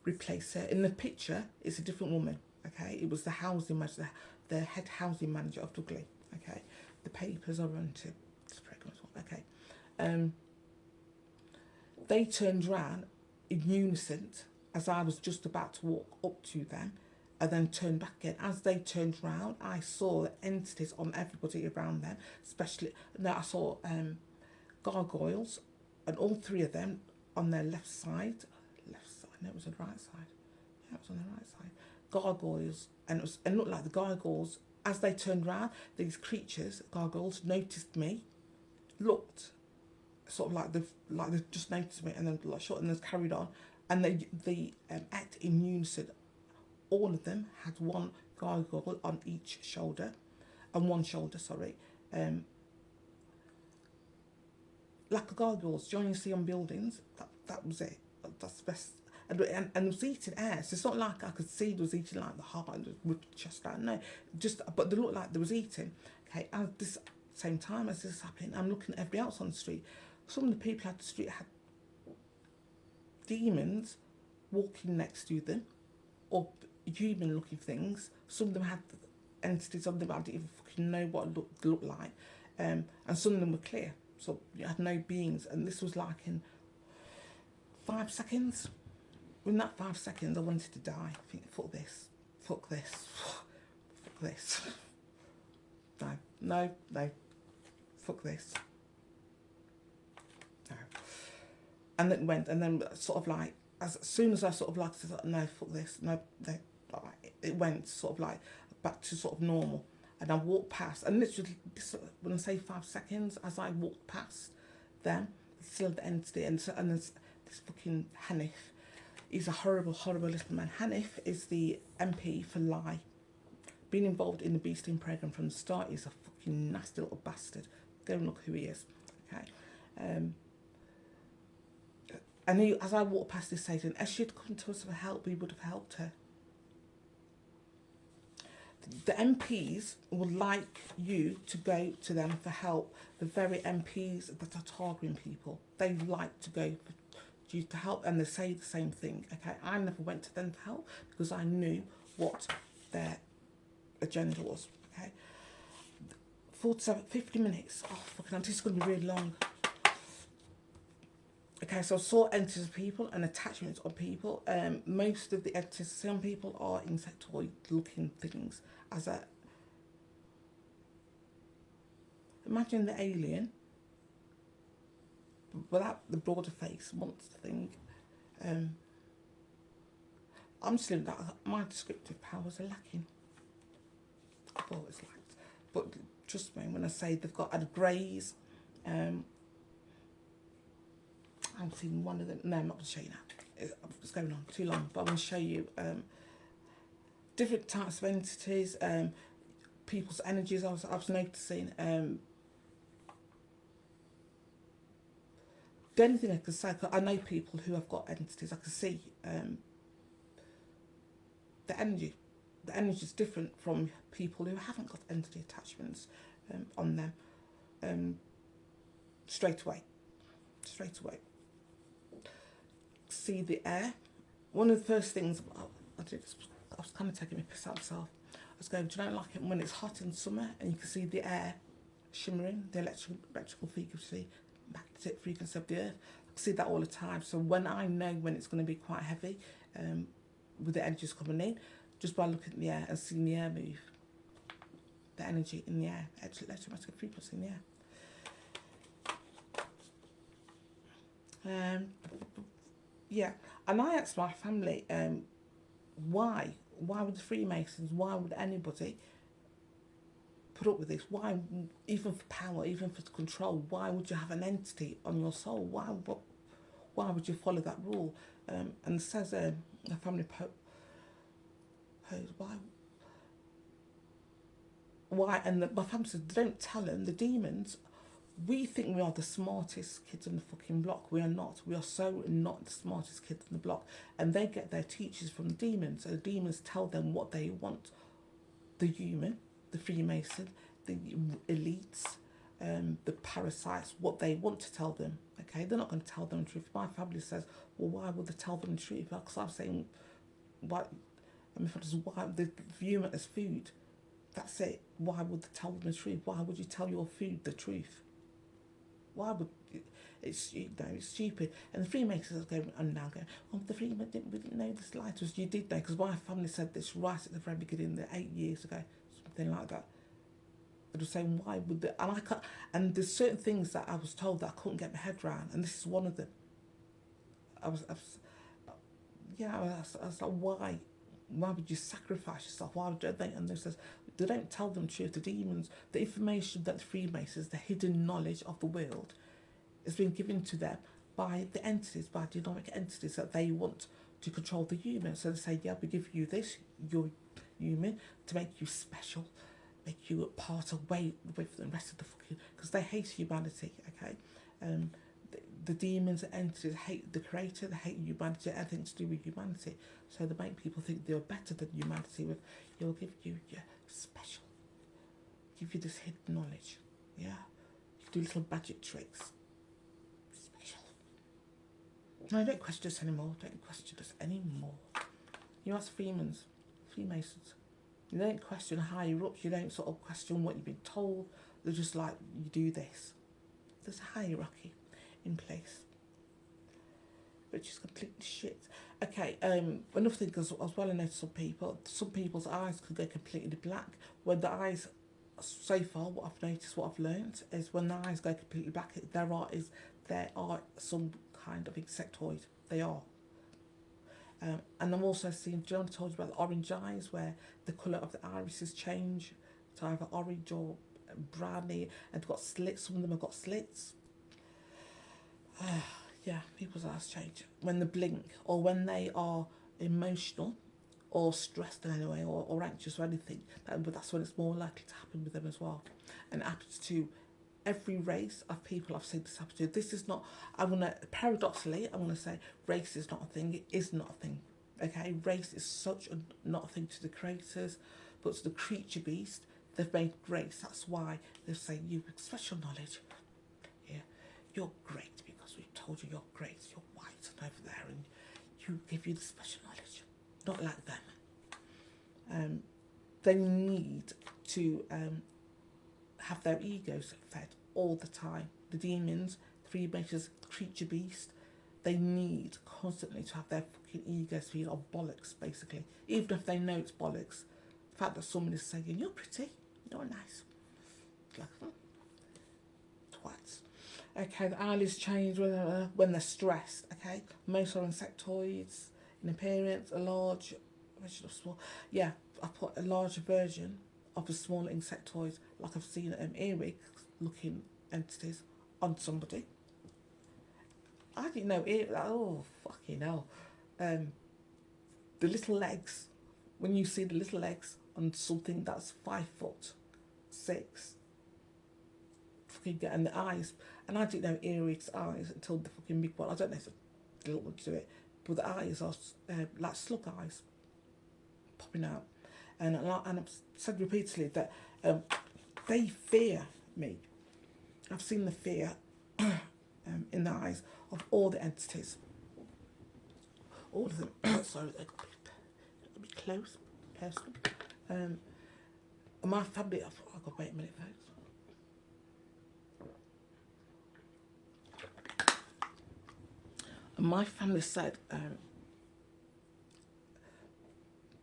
replace her. In the picture it's a different woman, okay, it was the housing manager, the head housing manager of Douglas, okay, the papers are run to this program as well, okay. They turned around in unison as I was just about to walk up to them, and then turned back again. As they turned round, I saw the entities on everybody around them, especially, no, I saw gargoyles, and all three of them on their left side, no, it was on the right side, yeah, it was on the right side, gargoyles, and it looked like the gargoyles, as they turned round, these creatures, gargoyles, noticed me, looked, sort of like they just noticed me, and then like shot, and then carried on, and they act in unison. All of them had one gargoyle on each shoulder, like a gargoyles, do you know you see on buildings? That was it. That's the best. And it was eating air, so it's not like I could see it was eating like the heart and the chest out. No, just, but they looked like they was eating. Okay, at this same time as this is happening, I'm looking at everybody else on the street. Some of the people at the street had demons walking next to them, or human looking things. Some of them had entities, some of them I didn't even fucking know what it looked like, and some of them were clear, so you had no beings. And this was like in 5 seconds. In that 5 seconds I wanted to die. I think, fuck this, fuck this, fuck this, no, fuck this, no. And then went, and then sort of like, as soon as I sort of like said, no, fuck this, no, it went sort of like back to sort of normal. And I walked past, and literally, when I say 5 seconds, as I walked past them, still the entity, and there's this fucking Hanif. He's a horrible, horrible little man. Hanif is the MP for Lie. Been involved in the Beasting programme from the start. He's a fucking nasty little bastard. Go and look who he is. Okay. And he, as I walked past this Satan, as she'd come to us for help, we would have helped her. The MPs would like you to go to them for help. The very MPs that are targeting people, they like to go for you to help, and they say the same thing. Okay, I never went to them for help because I knew what their agenda was. Okay, 50 minutes. Oh fucking, this is going to be really long. Okay, so I saw entities of people and attachments of people. Most of the entities, some people are insectoid looking things. Imagine the alien without the broader face monster thing. I'm still that my descriptive powers are lacking. I've always lacked, but trust me when I say they've got had greys. I'm seeing one of them. No, I'm not going to show you now. It's going on too long, but I'm going to show you different types of entities, people's energies. I was noticing. The only thing I can say, I know people who have got entities. I can see the energy. The energy is different from people who haven't got entity attachments on them. Straight away. See the air. One of the first things I did, I was kind of taking my piss out myself. I was going, do you know, like it when it's hot in summer and you can see the air shimmering, the electrical frequency of the earth. I see that all the time. So when I know when it's going to be quite heavy, with the energies coming in, just by looking at the air and seeing the air move, the energy in the air, electromagnetic frequency in the air. Yeah, and I asked my family, why would the Freemasons, why would anybody put up with this? Why, even for power, even for control, why would you have an entity on your soul? Why would you follow that rule? And it says, the family posed, why? And my family said, don't tell them, the demons, we think we are the smartest kids on the fucking block. We are not. We are so not the smartest kids on the block. And they get their teachers from the demons. So the demons tell them what they want. The human, the Freemason, the elites, the parasites, what they want to tell them. Okay, they're not going to tell them the truth. My family says, well, why would they tell them the truth? Because I'm saying, why? I mean, why the human as food? That's it. Why would they tell them the truth? Why would you tell your food the truth? Why would It's, you know, it's stupid. And the Freemasons are going and now going, oh, the Freemasons we didn't know this light was. You did know, because my family said this right at the very beginning, 8 years ago, something like that. They were saying, why would they? And I can't. And there's certain things that I was told that I couldn't get my head around, and this is one of them. I was yeah, I was like, why? Why would you sacrifice yourself? Why would they? And they don't tell them the truth. The demons, the information that the Freemasons, the hidden knowledge of the world, has been given to them by the entities, by demonic entities that they want to control the human. So they say, yeah, we give you this, you're human, to make you special, make you a part of way from the rest of the fucking, because they hate humanity, okay? The demons and entities hate the creator, they hate humanity, anything to do with humanity. So they make people think they're better than humanity with, you'll give you your special, give you this hidden knowledge, yeah? You do little magic tricks. Special. No, don't question us anymore, don't question us anymore. You ask Freemasons, you don't question higher ups, you don't sort of question what you've been told, they're just like, you do this. There's a hierarchy in place, which is completely shit. Okay, another thing as well, I know some people's eyes could go completely black. When the eyes, so far, what I've noticed, what I've learned, is when the eyes go completely black, there are some kind of insectoid. They are. And I'm also seeing, do you know what I told you about the orange eyes, where the colour of the irises change to either orange or browny, and they've got slits, some of them have got slits. Yeah, people's eyes change when they blink, or when they are emotional or stressed in any way, or anxious or anything. But that's when it's more likely to happen with them as well. And it happens to every race of people I've seen this happen to. This is not, paradoxically, I'm gonna say race is not a thing. It is not a thing. Okay, race is such a not a thing to the creators, but to the creature beast, they've made race. That's why they say you with special knowledge. Yeah, you're great because we've told you you're great. You're white and over there, and you give you the special knowledge. Not like them. They need to have their egos fed all the time. The demons, the Freemasons, creature beast, they need constantly to have their fucking egos fed on bollocks, basically. Even if they know it's bollocks. The fact that someone is saying, you're pretty, you're nice. Like, twats. Okay, the eyelids change when they're stressed, okay? Most are insectoids in appearance, a large, small, yeah, I put a larger version of the smaller insectoids, like I've seen earwig looking entities on somebody. I didn't know oh fucking hell. The little legs, when you see the little legs on something that's 5'6", fucking getting the eyes, and I didn't know earwig's eyes until the fucking big one. I don't know if it's a little one to do it, but the eyes are like slug eyes popping out. And I've said repeatedly that they fear me. I've seen the fear in the eyes of all the entities. All of them. Sorry, they're a bit close, personal. My family, I've got to wait a minute, folks. My family said,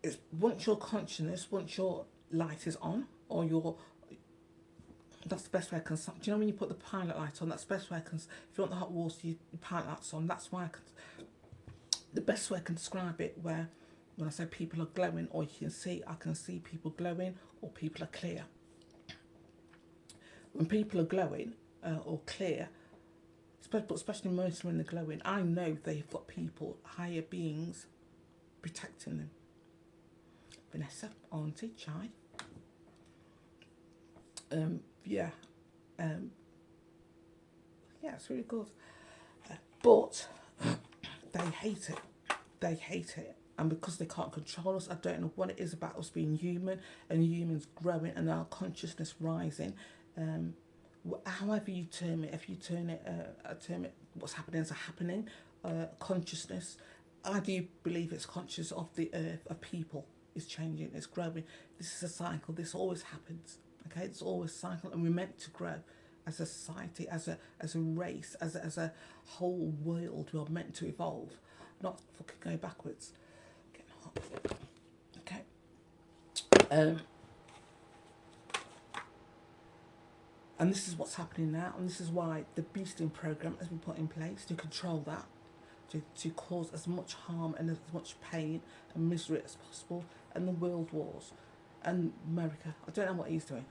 it's once your consciousness, once your light is on, or that's the best way I can. Do you know when you put the pilot light on? That's the best way I can. If you want the hot water, your pilot light's on. That's why I can. The best way I can describe it, where when I say people are glowing, or you can see, I can see people glowing, or people are clear. When people are glowing or clear, especially mostly when they're glowing, I know they've got people, higher beings, protecting them. Vanessa, Auntie, Chai. Yeah, it's really good. But they hate it. They hate it. And because they can't control us, I don't know what it is about us being human and humans growing and our consciousness rising. However you term it, if you term it what's happening is a happening, consciousness. I do believe it's conscious of the earth, of people. Is changing, it's growing. This is a cycle, this always happens. Okay, it's always cycle, and we're meant to grow. as a society, as a race, as a whole world. We're meant to evolve, not fucking go backwards. Getting hot. Okay. And this is what's happening now, and this is why the boosting program has been put in place to control that, to cause as much harm and as much pain and misery as possible, and the world wars. And America, I don't know what he's doing.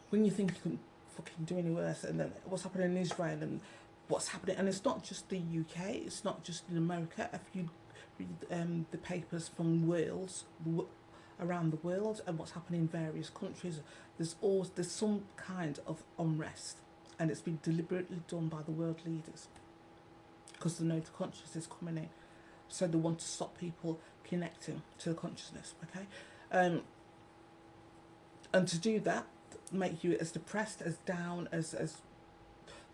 When you think you can fucking do any worse, and then what's happening in Israel and what's happening, and it's not just the UK, it's not just in America. If you read the papers from Wales, around the world, and what's happening in various countries, there's some kind of unrest, and it's been deliberately done by the world leaders because they know the consciousness is coming in, so they want to stop people connecting to the consciousness. Okay, and to do that, make you as depressed, as down, as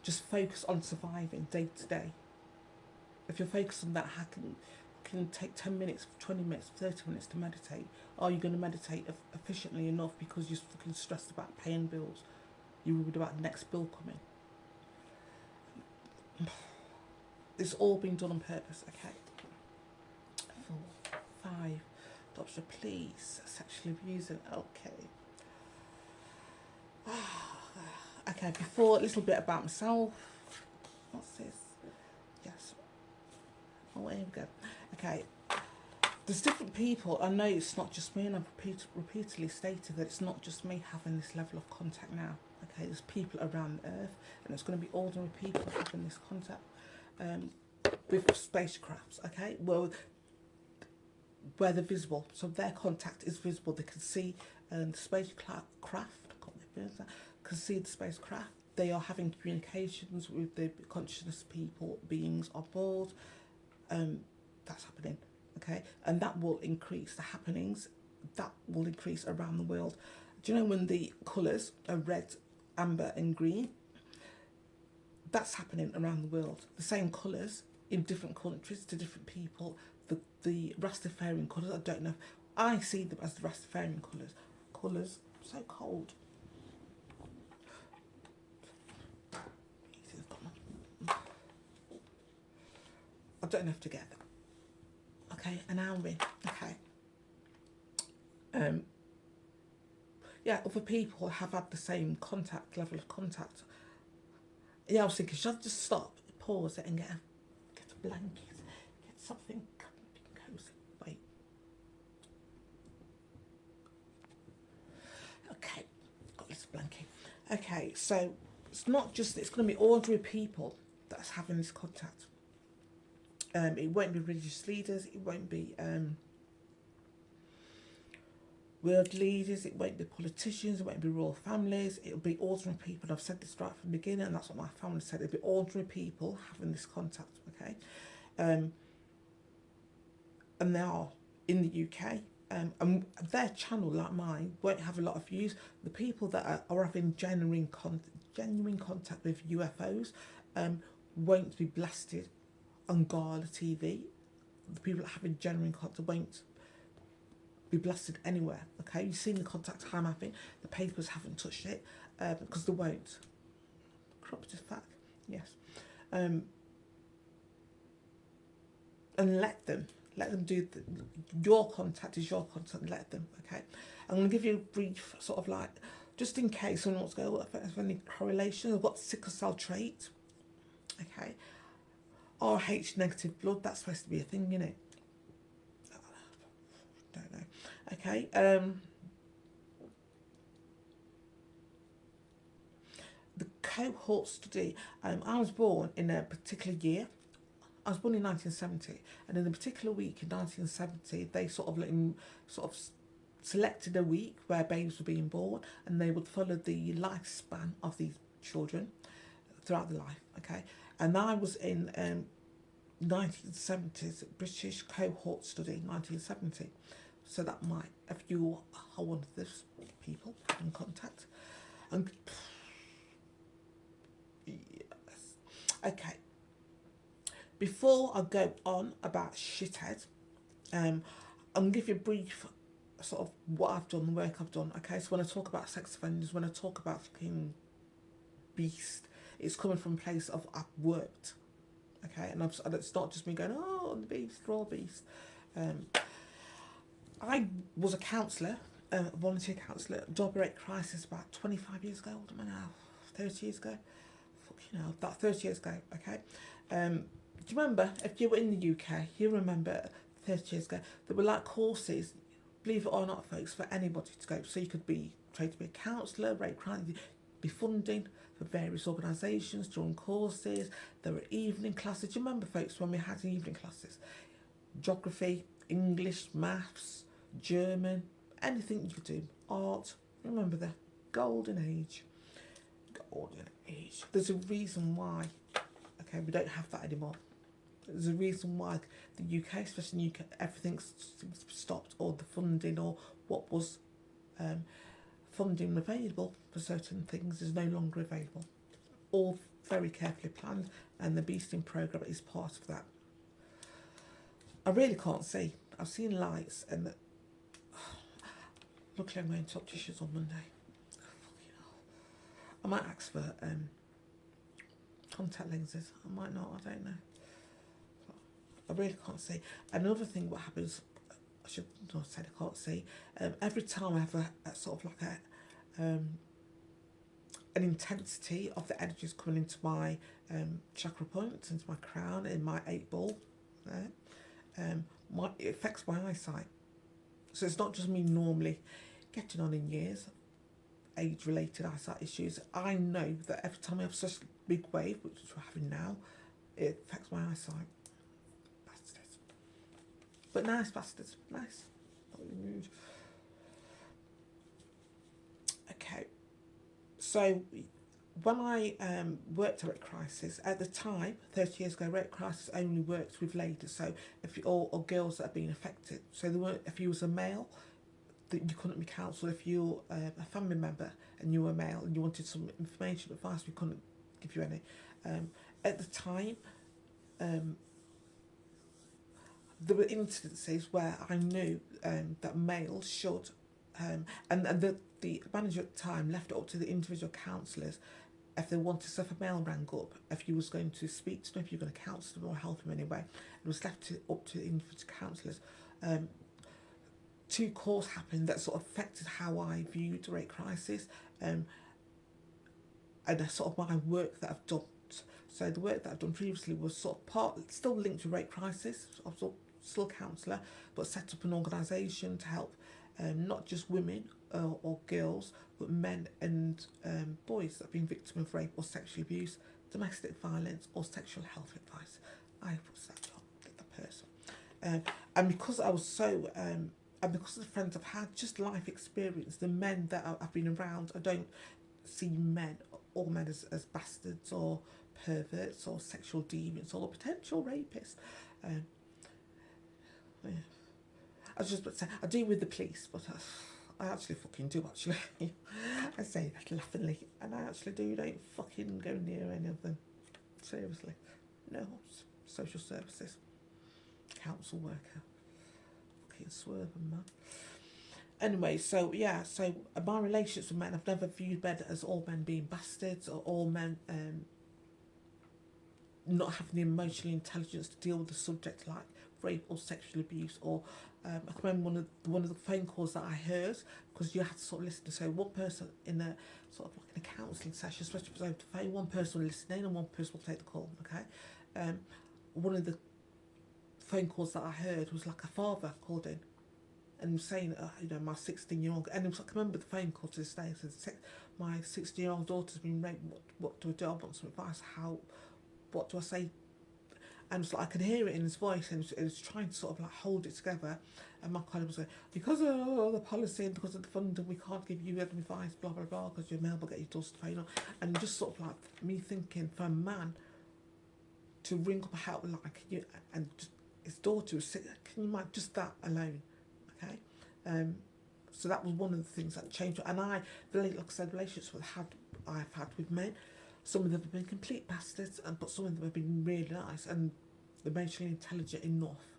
just focus on surviving day to day. If you're focused on that, how can take 10 minutes, 20 minutes, 30 minutes to meditate? Are you going to meditate efficiently enough because you're fucking stressed about paying bills? You're worried about the next bill coming. It's all been done on purpose, okay? 4, 5, Derbyshire, please, sexually abusing, okay. Okay, before, a little bit about myself. What's this? Yes. Oh, here we go. Okay. There's different people. I know it's not just me, and I've repeatedly stated that it's not just me having this level of contact now. Okay, there's people around the earth, and it's going to be ordinary people having this contact with spacecrafts. Okay, well, where they're visible, so their contact is visible. They can see the spacecraft. Can see the spacecraft. They are having communications with the conscious beings on board. That's happening. Okay, and that will increase the happenings. That will increase around the world. Do you know when the colours are red, amber, and green? That's happening around the world. The same colours in different countries to different people. The Rastafarian colours, I don't know. I see them as the Rastafarian colours. Colours, so cold. I don't have to get them. Okay, an hour in. Okay. Yeah, other people have had the same level of contact. Yeah, I was thinking, should I just stop, pause it, and get a blanket, get something cozy. Wait. Okay, got this blanket. Okay, so it's not just, it's going to be ordinary people that's having this contact. It won't be religious leaders, it won't be world leaders, it won't be politicians, it won't be royal families, it'll be ordinary people. I've said this right from the beginning, and that's what my family said. It'll be ordinary people having this contact, okay? And they are in the UK, and their channel, like mine, won't have a lot of views. The people that are having genuine contact with UFOs won't be blasted on Gala TV. The people that have genuine contact won't be blasted anywhere. Okay, you've seen the contact I'm having. The papers haven't touched it because they won't. Corrupted fact, yes. And let them do your contact is your contact. Let them. Okay, I'm going to give you a brief sort of like, just in case someone wants to go, if there's any correlation. I've got sickle cell trait. Okay. RH negative blood, that's supposed to be a thing, isn't it? Don't know. Okay. The cohort study. I was born in a particular year. I was born in 1970, and in a particular week in 1970, they sort of selected a week where babies were being born, and they would follow the lifespan of these children throughout their life. Okay. And I was in 1970s British cohort study, 1970. So that might, if you are one of those people in contact. And yes. Okay. Before I go on about shithead, I'm going to give you a brief sort of what I've done, the work I've done. Okay, so when I talk about sex offenders, when I talk about fucking beast, it's coming from a place of I've worked. Okay, and it's not just me going, oh, the beast, raw beast. Um, I was a counsellor, a volunteer counsellor, job rate crisis about 25 years ago. What am I now? 30 years ago? Fucking hell, about 30 years ago. Okay. Do you remember, if you were in the UK, you remember 30 years ago, there were like courses, believe it or not, folks, for anybody to go. So you could be trained to be a counsellor, rate crisis, be funding for various organisations during courses. There were evening classes. Do you remember, folks, when we had evening classes? Geography, English, maths, German, anything you could do. Art. Remember the golden age. Golden age. There's a reason why, okay, we don't have that anymore. There's a reason why the UK, especially in the UK, everything's stopped, or the funding, or what was funding available for certain things is no longer available. All very carefully planned, and the beasting programme is part of that. I really can't see. I've seen lights, and luckily I'm going to opticians on Monday. I might ask for contact lenses. I might not, I don't know. I really can't see. Another thing what happens, I should not say I can't see, every time I have a sort of like an intensity of the energies coming into my chakra points, into my crown, in my 8 ball, there, it affects my eyesight. So it's not just me normally getting on in years, age-related eyesight issues. I know that every time I have such a big wave, which we're having now, it affects my eyesight. Bastards. But nice bastards. Nice. Not really rude. Okay. So when I worked at Rate Crisis, at the time, 30 years ago, Rate Crisis only worked with ladies, so if you, or girls that have been affected. So there weren't, if you was a male, that you couldn't be counselled. If you're a family member and you were male and you wanted some information, advice, we couldn't give you any. At the time, there were incidences where I knew that males should, and the manager at the time left it up to the individual counsellors if they wanted. So if a male rang up, if you was going to speak to them, if you were going to counsel them or help them anyway, it was left up to the individual counsellors. 2 calls happened that sort of affected how I viewed the Rate Crisis, and sort of my work that I've done. So the work that I've done previously was sort of still linked to Rate Crisis. I was still a counsellor, but set up an organisation to help not just women or girls, but men and boys that have been victims of rape or sexual abuse, domestic violence, or sexual health advice. I was that job, the person. And because I was so, and because of the friends I've had, just life experience, the men that I've been around, I don't see all men as bastards or perverts or sexual deviants or potential rapists. Yeah. I was just about to say, I deal with the police, but I actually fucking do, actually. I say that laughingly, and I actually don't fucking go near any of them. Seriously. No, social services, council worker. Fucking swerving, man. Anyway, so yeah, so my relationships with men, I've never viewed men as all men being bastards, or all men not having the emotional intelligence to deal with the subject like rape or sexual abuse. Or I can remember one of the phone calls that I heard, because you had to sort of listen to, so one person in a sort of like in a counselling session, especially if it was over the phone, one person will listen in and one person will take the call. Okay, one of the phone calls that I heard was like a father called in and was saying, my 16-year-old, and it was like, I remember the phone call to this day. It says, my 16-year-old daughter's been raped. What do I do? I want some advice. What do I say? And it's like, I could hear it in his voice, and it was trying to sort of like hold it together. And my colleague was like, because of the policy and because of the funding, we can't give you any advice, blah blah blah, because your mail will get your daughter's phone on. And just sort of like me thinking, for a man to ring up a helpline, and just, his daughter was sick, can you imagine just that alone? Okay, so that was one of the things that changed. And like I said, relationships I've had with men, some of them have been complete bastards, but some of them have been really nice and emotionally intelligent enough.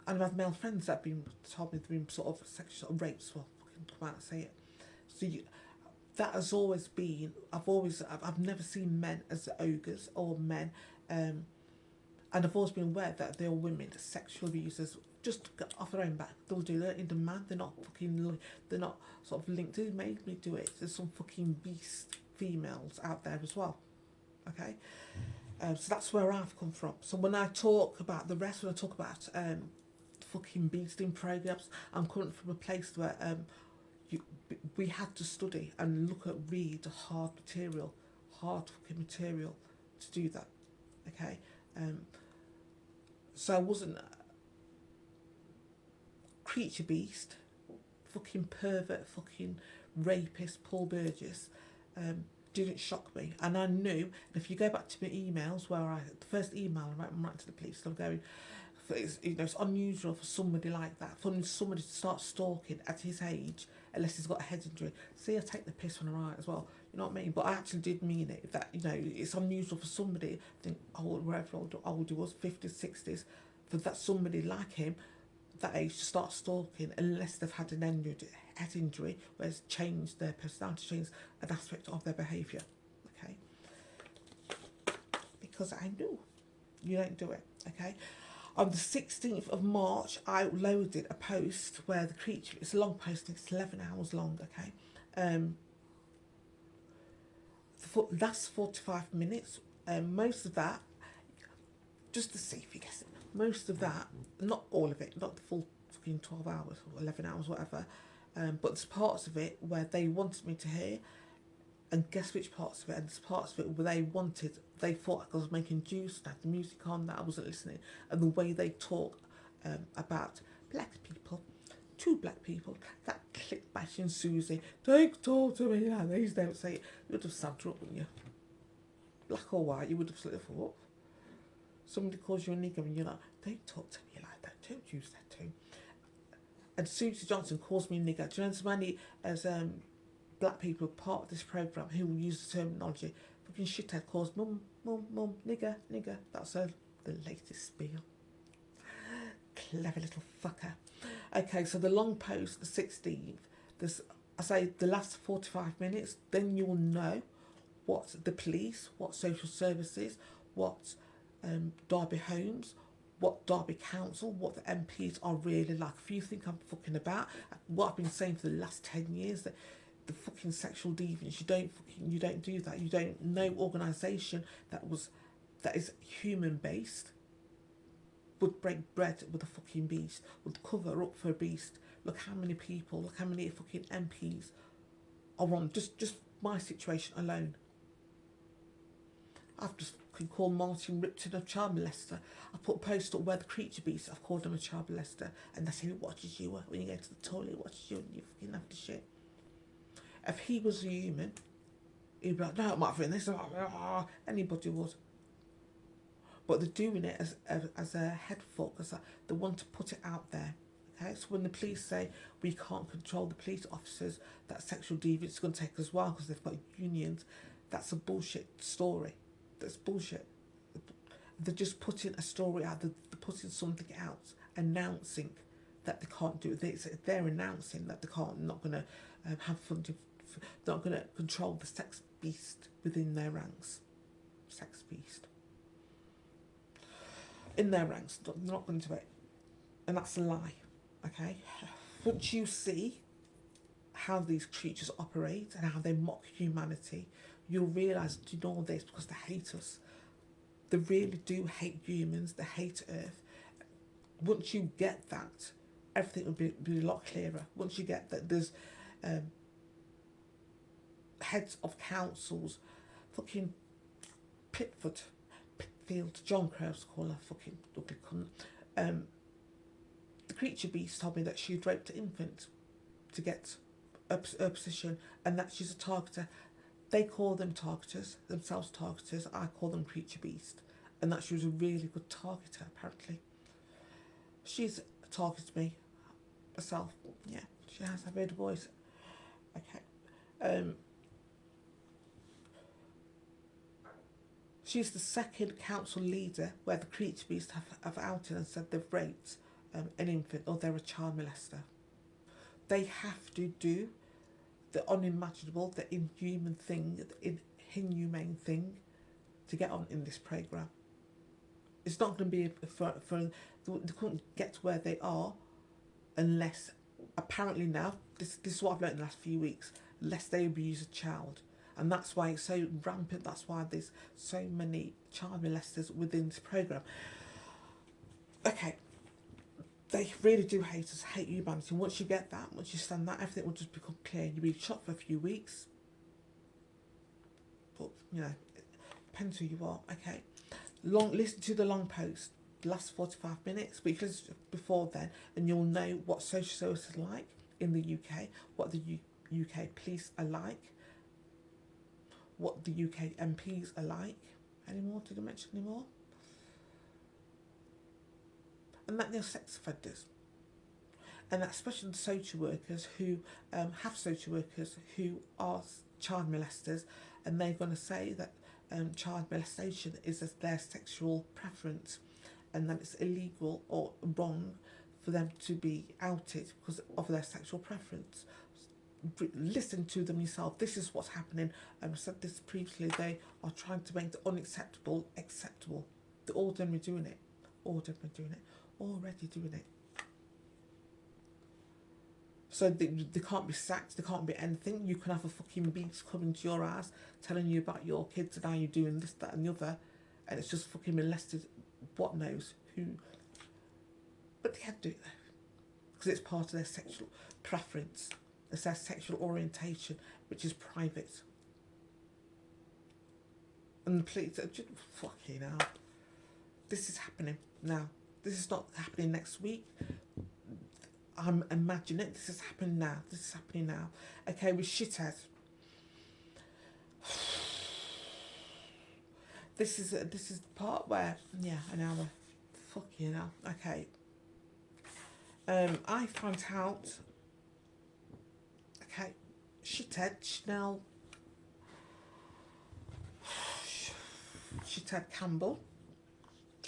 And I've had male friends that have been told me they've been sort of sexual rapes. Well, fucking come out and say it. So that has always been. I've never seen men as ogres or men, and I've always been aware that they're women, sexual abusers, just off their own back. They'll do it in demand. They're not fucking. They're not sort of linked. Who made me do it? There's some fucking beast females out there as well. Okay, so that's where I've come from. So when I talk about the rest, when I talk about fucking beasting programs, I'm coming from a place where you, we had to study and read hard material, hard fucking material to do that. Okay, so I wasn't creature beast, fucking pervert, fucking rapist Paul Burgess. Didn't shock me, and I knew. And if you go back to my emails, the first email I'm writing to the police, I'm going, it's unusual for somebody like that, for somebody to start stalking at his age, unless he's got a head injury. See, I take the piss when I write as well. You know what I mean? But I actually did mean it. That it's unusual for somebody, I think, wherever old he was, 50s, 60s, for that somebody like him, that age, to start stalking, unless they've had an head injury, where it's changed their personality, changed an aspect of their behaviour. Okay, because I knew you don't do it. Okay. On the 16th of March, I loaded a post where the creature, it's a long post, it's 11 hours long, okay? The last 45 minutes, most of that, just to see if you guess it, most of that, not all of it, not the full fucking 12 hours or 11 hours, whatever, but there's parts of it where they wanted me to hear, and guess which parts of it, and there's parts of it where they thought I was making juice, and had the music on, that I wasn't listening, and the way they talk about black people, two black people, that click bashing Susie, don't talk to me like these, don't say it. You would have stabbed her up, wouldn't you? Black or white, you would have slit her up. Somebody calls you a nigger and you're like, don't talk to me like that, don't use that tone. And Susie Johnson calls me nigger. Do you know as many as black people part of this programme who will use the terminology? Fucking shithead calls mum, nigger. That's the latest spiel. Clever little fucker. Okay, so the long post, the 16th, I say the last 45 minutes, then you'll know what the police, what social services, what Derby Homes, what Derby Council, what the MPs are really like. If you think I'm fucking about what I've been saying for the last 10 years, that the fucking sexual deviance, you don't do that. You don't know organisation that is human based would break bread with a fucking beast, would cover up for a beast. Look how many people, look how many fucking MPs are on just my situation alone. I've just called Martin Ripton a child molester. I put a post up where the creature beast, I've called him a child molester, and that's who watches you when you go to the toilet, watches you and you fucking have to shit. If he was a human, he'd be like, no, I'm not doing this. Anybody would. But they're doing it as a head fuck, they want to put it out there. Okay, so when the police say we can't control the police officers, that sexual deviance is going to take as well because they've got unions, that's a bullshit story. That's bullshit. They're just putting a story out, they're putting something out, announcing that they can't do it. They're announcing that they can't, not going to have fun, not going to control the sex beast within their ranks. Sex beast. In their ranks, they're not going to do it. And that's a lie, okay? Once you see how these creatures operate and how they mock humanity, you'll realise to do all this because they hate us. They really do hate humans, they hate Earth. Once you get that, everything will be a lot clearer. Once you get that there's heads of councils, fucking Pitfield, John Crow's call her fucking ugly cunt. The creature beast told me that she'd raped an infant to get her position, and that she's a targeter. They call them targeters, themselves targeters. I call them creature beast, and that she was a really good targeter. Apparently, she's targeted me herself. Yeah, she has. I've heard a voice. Okay. She's the second council leader where the creature beast have outed and said they've raped an infant or they're a child molester. They have to do the unimaginable, the inhuman thing, the inhumane thing to get on in this programme. It's not going to be they couldn't get to where they are unless, apparently now, this is what I've learned in the last few weeks, unless they abuse a child. And that's why it's so rampant, that's why there's so many child molesters within this programme. Okay, they really do hate us, hate humanity. Once you get that, once you stand that, everything will just become clear. You'll be shot for a few weeks. But, you know, it depends who you are. Okay. Listen to the long post, last 45 minutes, but you can listen before then, and you'll know what social services are like in the UK, what the UK police are like, what the UK MPs are like. Any more? Did I mention any more? And that they're sex offenders. And that especially the social workers who have social workers who are child molesters, and they're going to say that child molestation is their sexual preference, and that it's illegal or wrong for them to be outed because of their sexual preference. Listen to them yourself. This is what's happening. I said this previously. They are trying to make the unacceptable acceptable. They're all done with doing it. Already doing it. So they can't be sacked, they can't be anything. You can have a fucking beast coming to your house telling you about your kids and how you're doing this, that and the other, and it's just fucking molested what knows who. But they can't do it though, because it's part of their sexual preference. It's their sexual orientation, which is private. And the police are just fucking hell. This is happening now. This is not happening next week. I'm imagining this is happening now. Okay, with shithead. This is the part where an hour. Fucking hell. Okay. I found out. Okay, shithead Shanelle. Shithead Campbell.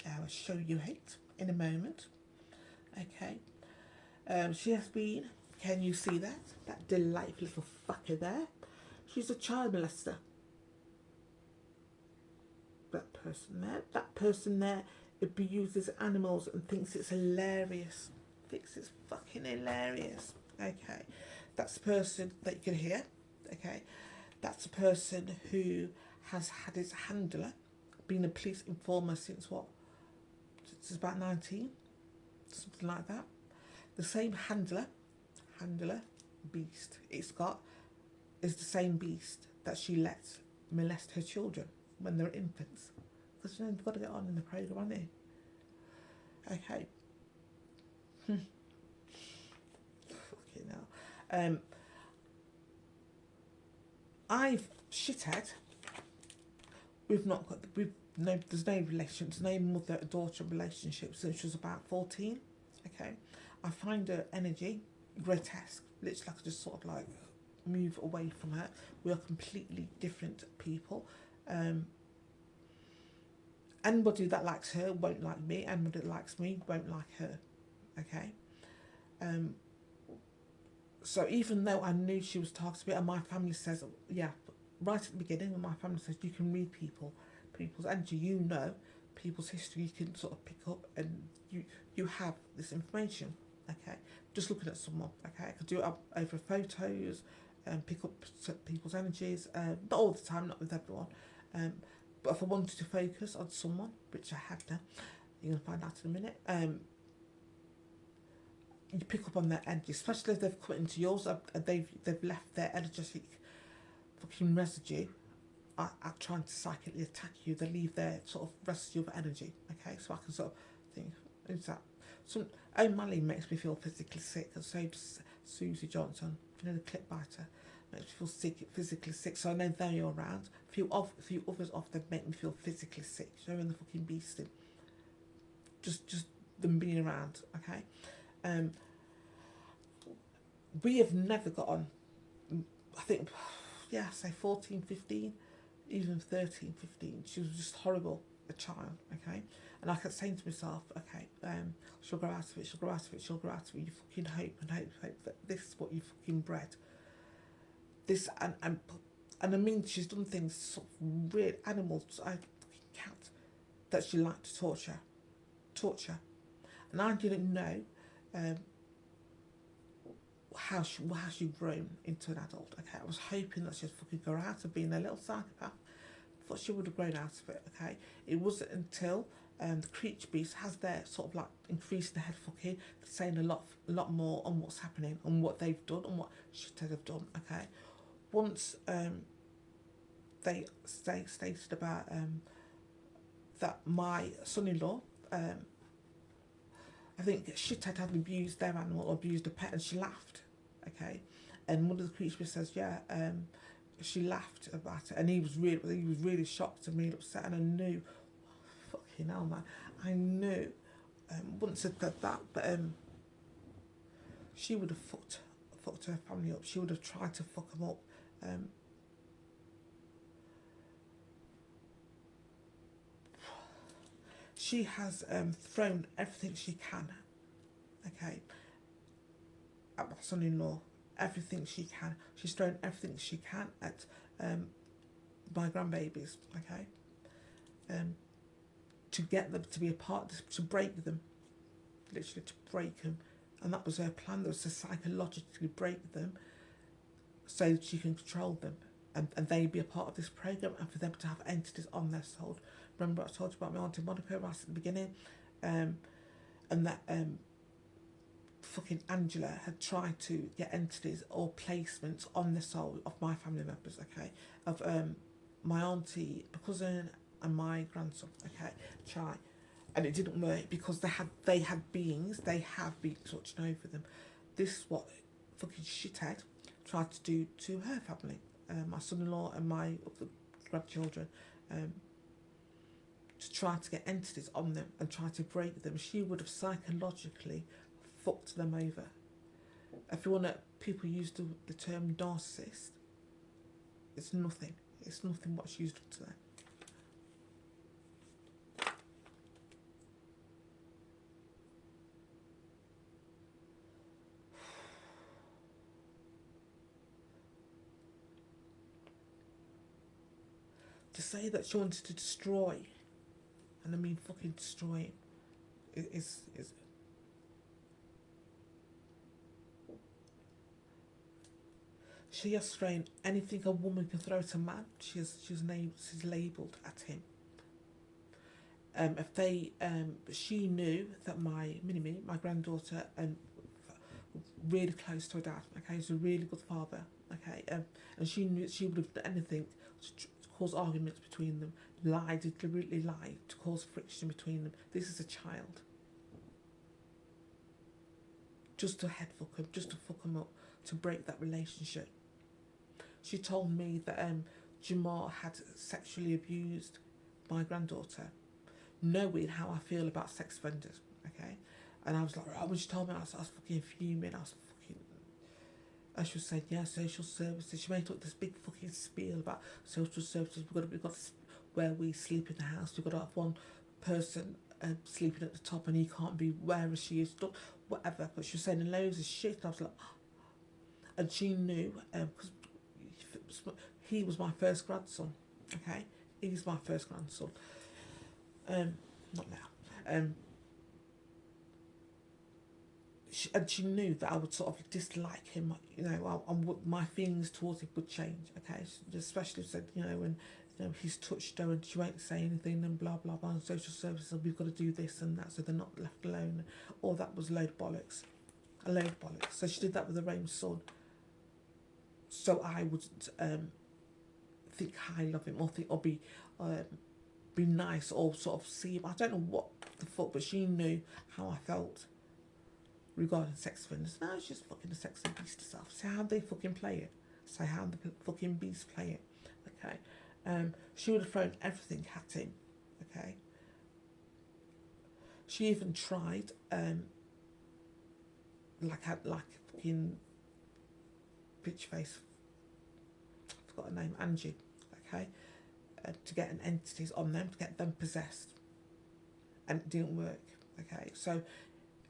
I'll show you it in a moment. Okay. She has been, can you see that? That delightful little fucker there. She's a child molester. That person there abuses animals and thinks it's hilarious. Thinks it's fucking hilarious. Okay. That's the person that you can hear. Okay. That's a person who has had his handler, been a police informer since what? Since about 19? Something like that. The same handler, beast it's got, is the same beast that she lets molest her children when they're infants. Because they've got to get on in the programme, haven't they? Okay. Fucking hell. Shithead. There's no relation, there's no mother-daughter relationship since she was about 14. Okay. I find her energy grotesque. Literally, I could just sort of like move away from her. We are completely different people. Anybody that likes her won't like me. Anybody that likes me won't like her. Okay. So even though I knew she was targeted, and my family says, right at the beginning, when my family says you can read people's energy, people's history, you can sort of pick up, and you have this information. Okay, just looking at someone. Okay, I could do it over photos and pick up people's energies. Not all the time, not with everyone. But if I wanted to focus on someone, which I have done, you're gonna find out in a minute. You pick up on their energy, especially if they've come into yours. They've left their energetic fucking residue. At trying to psychically attack you, they leave their sort of residue of energy. Okay, so I can sort of think, who's that? O'Malley makes me feel physically sick, and so does Susie Johnson, the clip biter, makes me feel physically sick. So I know they're around. A few others of them make me feel physically sick. Showing the fucking beasting. Just them being around. Okay. We have never got on. I think, say 14, 15, even 13, 15. She was just horrible. a child, okay? And I kept saying to myself, okay, she'll grow out of it, she'll grow out of it, she'll grow out of it. You fucking hope and hope, hope that this is what you fucking bred. This, and I mean, she's done things, sort of weird animals, I fucking cat, that she liked to torture. And I didn't know how she'd grown into an adult. Okay, I was hoping that she'd fucking grow out of being a little psychopath. Thought she would have grown out of it. Okay, it wasn't until the creature beast has their sort of like increased the head fucking, saying a lot more on what's happening and what they've done and what should have done. Okay, once they stated about that my son-in-law, I think shithead had abused their animal or abused a pet, and she laughed. Okay, and one of the creatures says, yeah, she laughed about it, and he was really shocked and really upset, and I knew, fucking hell, man, I knew. Once I said that, but she would have fucked her family up. She would have tried to fuck them up. She has thrown everything she can, okay, at my son-in-law. Everything she can. She's thrown everything she can at my grandbabies, okay, to get them to be a part, to break them, literally to break them. And that was her plan. That was to psychologically break them so that she can control them, and they be a part of this program, and for them to have entities on their soul. Remember I told you about my Auntie Monica right at the beginning, and that fucking Angela had tried to get entities or placements on the soul of my family members, okay, of my auntie, my cousin, and my grandson, okay, try, and it didn't work because they have beings touching over them. This is what fucking shithead tried to do to her family, my son-in-law and my other grandchildren, to try to get entities on them and try to break them. She would have psychologically fucked them over. If you want to, people use the term narcissist. It's nothing. It's nothing what's used today. To say that she wanted to destroy, and I mean fucking destroy, is she has thrown anything a woman can throw at a man. She's labelled at him. If they, she knew that my mini-me, my granddaughter, really close to her dad. Okay, he's a really good father. Okay, and she knew she would have done anything to cause arguments between them, deliberately lied to cause friction between them. This is a child. Just to head fuck him, just to fuck him up, to break that relationship. She told me that Jamar had sexually abused my granddaughter, knowing how I feel about sex offenders, okay? And I was like, when she told me, I was fucking fuming, and she was saying, yeah, social services. She made up this big fucking spiel about social services. We've got where we sleep in the house. We've got to have one person sleeping at the top, and he can't be where she is, whatever. But she was saying loads of shit. I was like, and she knew, because he was my first grandson, okay? He's my first grandson. Not now. She knew that I would sort of dislike him, you know, my feelings towards him would change, okay? She especially said, you know, when he's touched her and she won't say anything and blah blah blah, and social services, and we've got to do this and that so they're not left alone. All that was a load of bollocks. So she did that with her own son. So I wouldn't think highly of him or be nice or sort of see him. I don't know what the fuck, but she knew how I felt regarding sex offenders. No, it's just fucking the sex and beast stuff. See how they fucking play it. See how the fucking beasts play it. Okay. She would have thrown everything at him. Okay. She even tried like fucking bitch face. I forgot her name, Angie. Okay. to get an entities on them, to get them possessed, and it didn't work. Okay, so,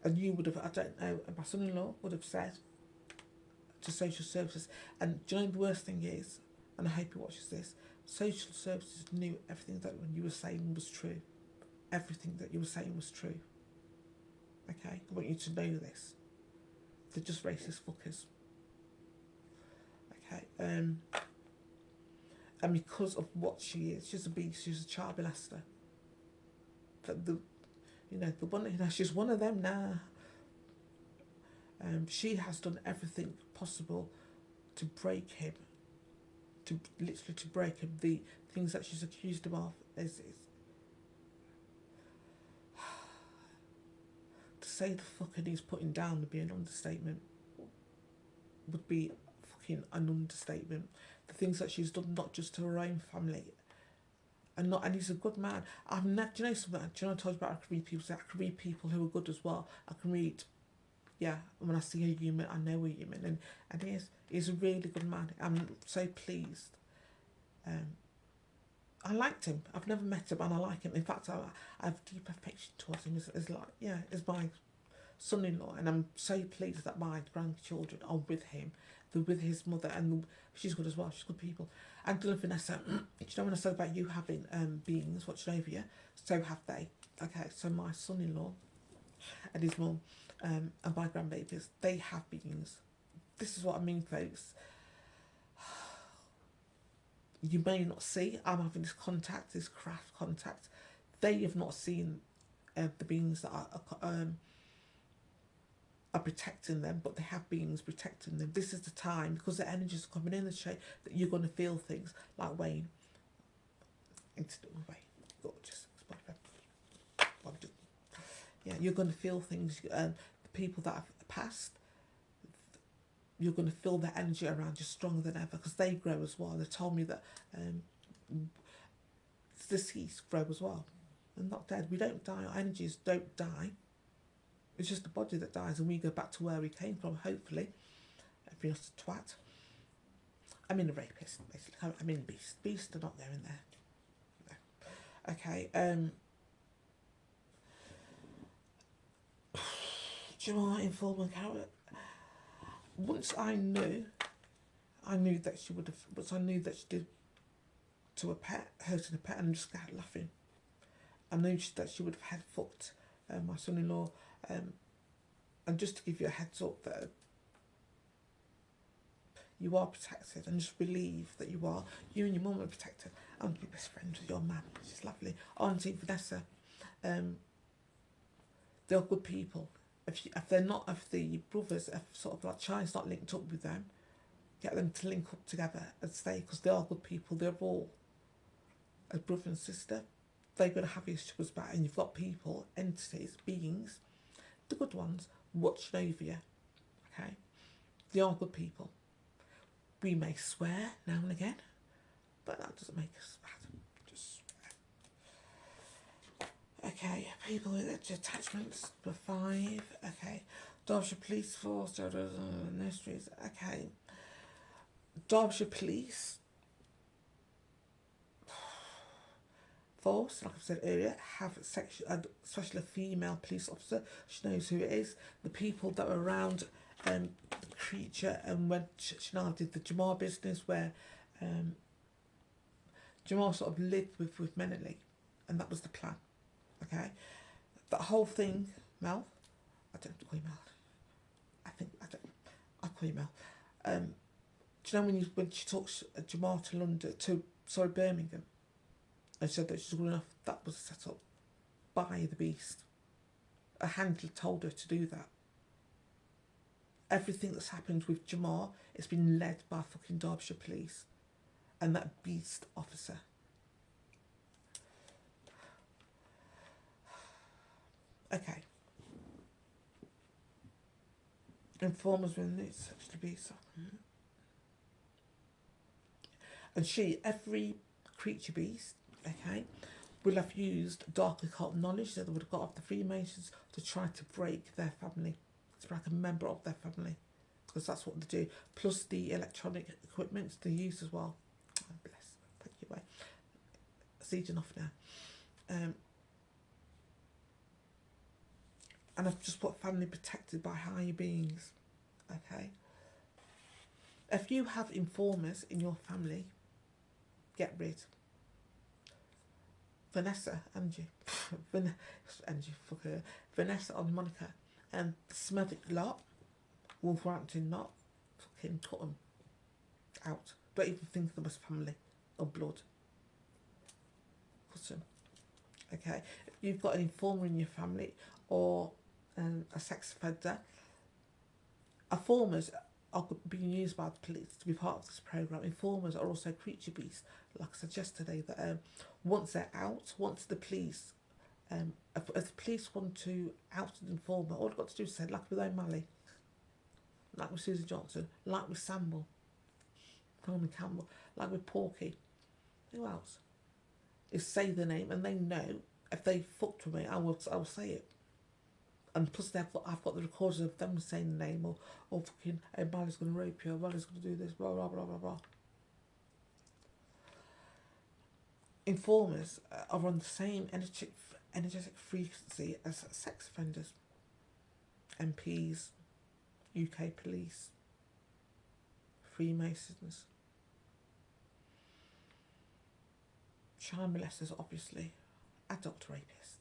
and you would have, I don't know, my son-in-law would have said to social services, and do you know the worst thing is, and I hope he watches this, social services knew everything that you were saying was true. Everything that you were saying was true. Okay, I want you to know this. They're just racist fuckers. Okay, and because of what she is, she's a beast. She's a child molester. But the one, she's one of them now. She has done everything possible to break him, to literally to break him. The things that she's accused him of is to say the fucking he's putting down would be an understatement. Would be fucking an understatement. The things that she's done, not just to her own family, and he's a good man. I've never, do you know something? Do you know I told you about I can read people? So I can read people who are good as well. I can read, yeah. And when I see a human, I know a human, and he's a really good man. I'm so pleased. I liked him. I've never met him, and I like him. In fact, I have deep affection towards him. As my son-in-law, and I'm so pleased that my grandchildren are with him. They're with his mother, and she's good as well. She's good people. And Dylan, Vanessa, do you know when I said about you having beings watching over you? So have they. Okay, so my son-in-law and his mum and my grandbabies, they have beings. This is what I mean, folks. You may not see, I'm having this contact, this craft contact. They have not seen the beings that are protecting them, but they have beings protecting them. This is the time, because the energies are coming in the shape, that you're going to feel things like Wayne. Instant Wayne, gorgeous. Yeah, you're going to feel things. The people that have passed, you're going to feel their energy around you stronger than ever, because they grow as well. They told me that the deceased grow as well. They're not dead. We don't die. Our energies don't die. It's just the body that dies, and we go back to where we came from, hopefully. Every other twat. I mean a rapist, basically. I mean beast. Beasts are not going there. No. Okay, Jamal in full carrot. Once I knew that she would have, once I knew that she did to a pet, hurting a pet, and I just started laughing. I knew that she would have head fucked my son-in-law. And just to give you a heads up that you are protected, and just believe that you are. You and your mum are protected. I'm going to be best friends with your man. She's lovely. Auntie Vanessa. They're good people. If they're not, if the brothers, if sort of like China's not linked up with them, get them to link up together and stay, because they are good people. They're all a brother and sister. They're going to have each other's back, and you've got people, entities, beings, the good ones, watching over you. Okay, they are good people. We may swear now and again, but that doesn't make us bad. Just swear. Okay, people with attachments for 5. Okay, Derbyshire Police Force, nurseries. Okay, Derbyshire Police Force, like I said earlier, have especially a female police officer. She knows who it is. The people that were around the creature, and when Shanelle did the Jamal business, where Jamal sort of lived with Meneley, and that was the plan. Okay, that whole thing, Mel. I don't call you Mel. I'll call you Mel. Do you know when she took Jamal to London, Birmingham, and said that she's good enough, that was set up by the beast. A handler told her to do that. Everything that's happened with Jamal, it's been led by fucking Derbyshire Police and that beast officer. Okay. Informers when it's actually beast. And every creature beast, okay, will have used dark occult knowledge that they would have got off the Freemasons to try to break their family, to break a member of their family, because that's what they do. Plus the electronic equipment they use as well. Oh, bless. Thank you, bye. siege enough now. And I've just put family protected by higher beings. Okay. If you have informers in your family, get rid. Vanessa, Angie, Angie, fuck her. Vanessa on Monica, and the Smethwick lot, Wolverhampton lot, fucking cut them out. Don't even think of them as family or blood. Cut them. Okay. If you've got an informer in your family or a sex offender, informers are being used by the police to be part of this program. Informers are also creature beasts, like I said yesterday. That once they're out, once the police, if the police want to out an informer, all they've got to do is say, like with O'Malley, like with Susan Johnson, like with Campbell, Campbell, like with Porky. Who else? Is say the name, and they know if they fucked with me, I will say it. And plus, I've got the recordings of them saying the name, or fucking, hey, Miley's going to rape you, Miley's going to do this, blah, blah, blah, blah, blah. Informers are on the same energetic frequency as sex offenders, MPs, UK police, Freemasons, child molesters, obviously, adult rapists.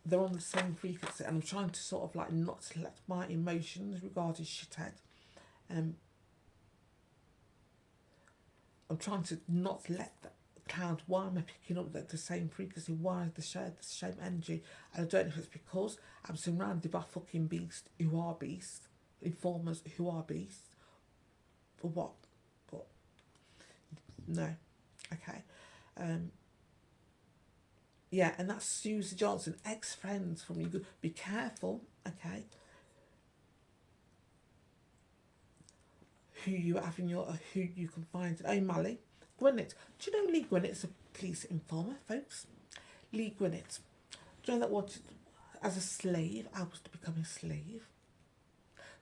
They're on the same frequency, and I'm trying to sort of like not let my emotions regarding shithead. I'm trying to not let that cloud. Why am I picking up the same frequency? Why the same energy? And I don't know if it's because I'm surrounded by fucking beasts who are beasts, informers who are beasts, or what? But no, okay. Yeah, and that's Susie Johnson, ex-friends from you. Be careful, okay, who you have in your, who you can find. O'Malley, Gwyneth. Do you know Lee Gwyneth's a police informer, folks? Lee Gwyneth. Do you know that what, as a slave, I was to become a slave?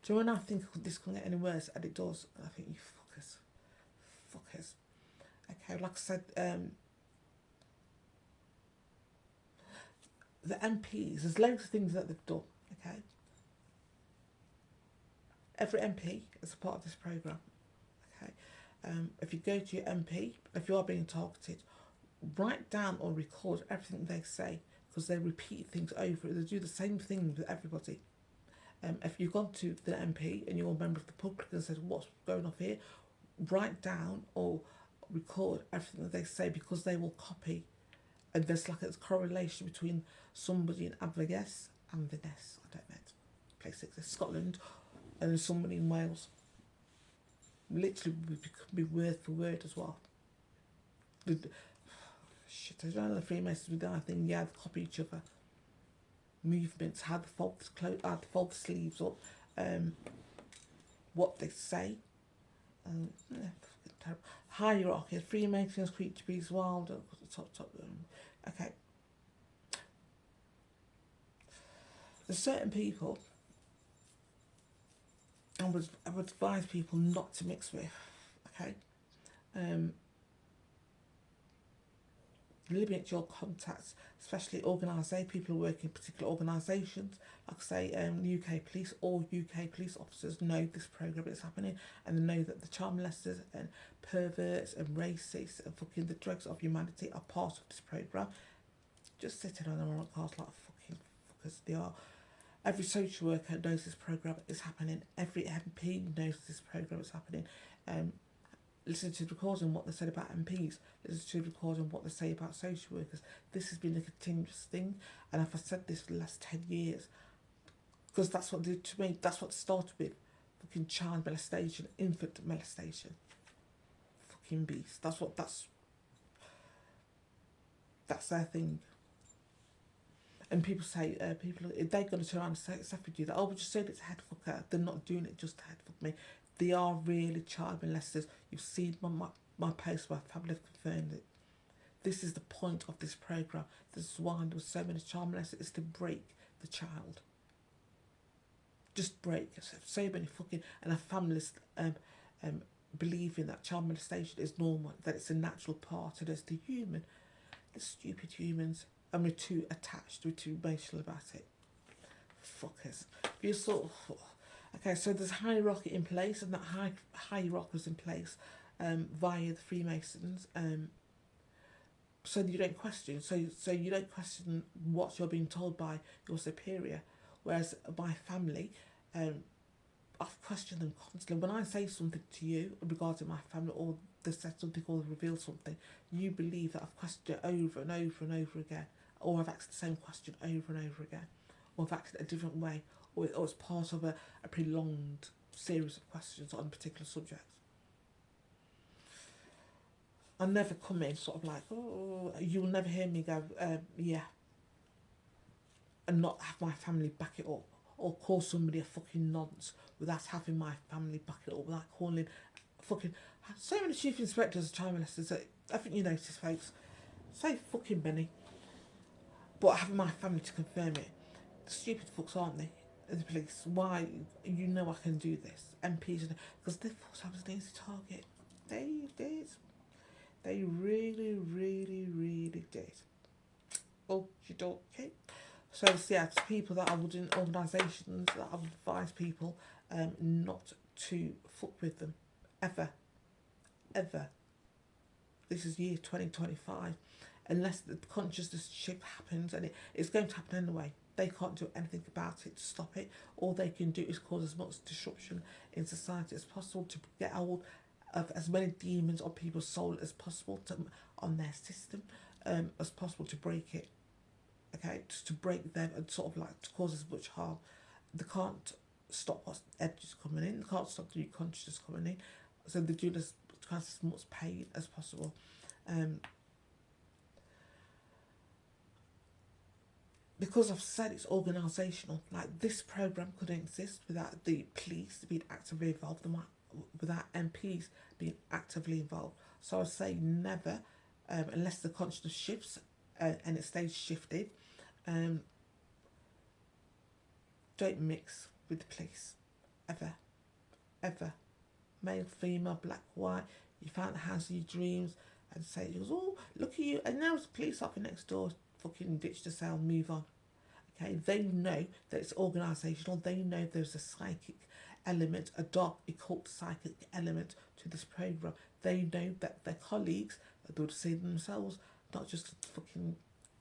Do you know when I think this can't get any worse, and it does? I think, you fuckers. Okay, like I said, the MPs, there's loads of things that they've done, okay? Every MP is a part of this programme, okay? If you go to your MP, if you are being targeted, write down or record everything they say, because they repeat things over. They do the same thing with everybody. If you've gone to the MP and you're a member of the public and said, what's going on here, write down or record everything that they say, because they will copy. And there's like a correlation between somebody in Inverness, I don't know, place 6 in Scotland, and somebody in Wales. Literally could be word for word as well. Shit, I don't know the Freemasons with that thing, yeah, they copy each other. Movements, how the folks clothes, how the folks sleeves up, what they say. Hierarchy, Freemasons, creature beasts, wild, top. Okay. There's certain people I would advise people not to mix with. Okay. Limit your contacts, especially people who work in particular organisations. Like I say, UK police, all UK police officers know this programme is happening, and they know that the child molesters and perverts and racists and fucking the dregs of humanity are part of this programme. Just sitting on their own cars like fucking fuckers they are. Every social worker knows this programme is happening. Every MP knows this programme is happening. Listen to the recording what they said about MPs. Listen to the recording what they say about social workers. This has been a continuous thing, and if I said this for the last 10 years, because that's what they did to me. That's what started with. Fucking child molestation, infant molestation. Fucking beast. That's their thing. And people say, if they're going to turn around and say, exactly do that. Oh, we just said it's a head fucker. They're not doing it just to head fuck me. They are really child molesters. You've seen my post where family have confirmed it. This is the point of this programme. This is why there was so many child molesters, is to break the child. Just break. So many fucking, and our families believing that child molestation is normal, that it's a natural part, and it's the human, the stupid humans, and we're too attached, we're too emotional about it. Fuckers. You're sort of... Okay, so there's hierarchy in place, and that hierarchy was in place via the Freemasons. So you don't question. So you don't question what you're being told by your superior. Whereas my family, I've questioned them constantly. When I say something to you regarding my family, or they said something or reveal something, you believe that I've questioned it over and over and over again, or I've asked the same question over and over again, or I've asked it a different way, or it's part of a prolonged series of questions on a particular subject. I never come in sort of like, oh, you'll never hear me go, yeah, and not have my family back it up, or call somebody a fucking nonce without having my family back it up, without calling fucking... So many chief inspectors of child molesters that I think you notice, folks, so fucking many, but having my family to confirm it. The stupid fucks, aren't they? The police. Why? You know I can do this. MPs, because they thought I was an easy target. They did. They really, really, really did. Okay. So yeah, to people that I would, in organisations that I would advise people not to fuck with them ever. This is year 2025. Unless the consciousness shift happens, and it's going to happen anyway. They can't do anything about it to stop it. All they can do is cause as much disruption in society as possible to get hold of as many demons on people's soul as possible, on their system as possible, to break it. Okay, just to break them and sort of like to cause as much harm. They can't stop what's energies coming in. They can't stop the new consciousness coming in. So they do this to cause as much pain as possible. Because I've said it's organisational, like this programme couldn't exist without the police being actively involved, without MPs being actively involved. So I'd say never, unless the consciousness shifts and it stays shifted, don't mix with the police, ever. Male, female, black, white. You found the house of your dreams and say, it goes, oh, look at you, and now there's a police officer next door. Fucking ditch the sound, move on. Okay, they know that it's organisational. They know there's a psychic element, a dark occult psychic element to this programme. They know that their colleagues, they would see themselves, not just fucking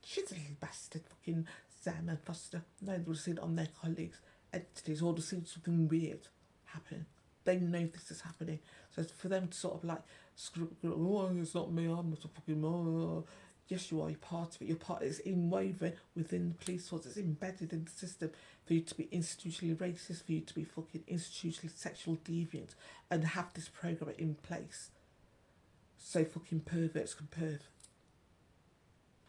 shit little bastard, fucking Sam and Foster. No, they would see it on their colleagues, entities, or to see something weird happen. They know this is happening. So for them to sort of like screw, oh, it's not me, I'm not a fucking... Oh. Yes, you are, you're part of it. You're part. It's inwoven within the police force. It's embedded in the system for you to be institutionally racist, for you to be fucking institutionally sexual deviant, and have this programme in place so fucking perverts can perv.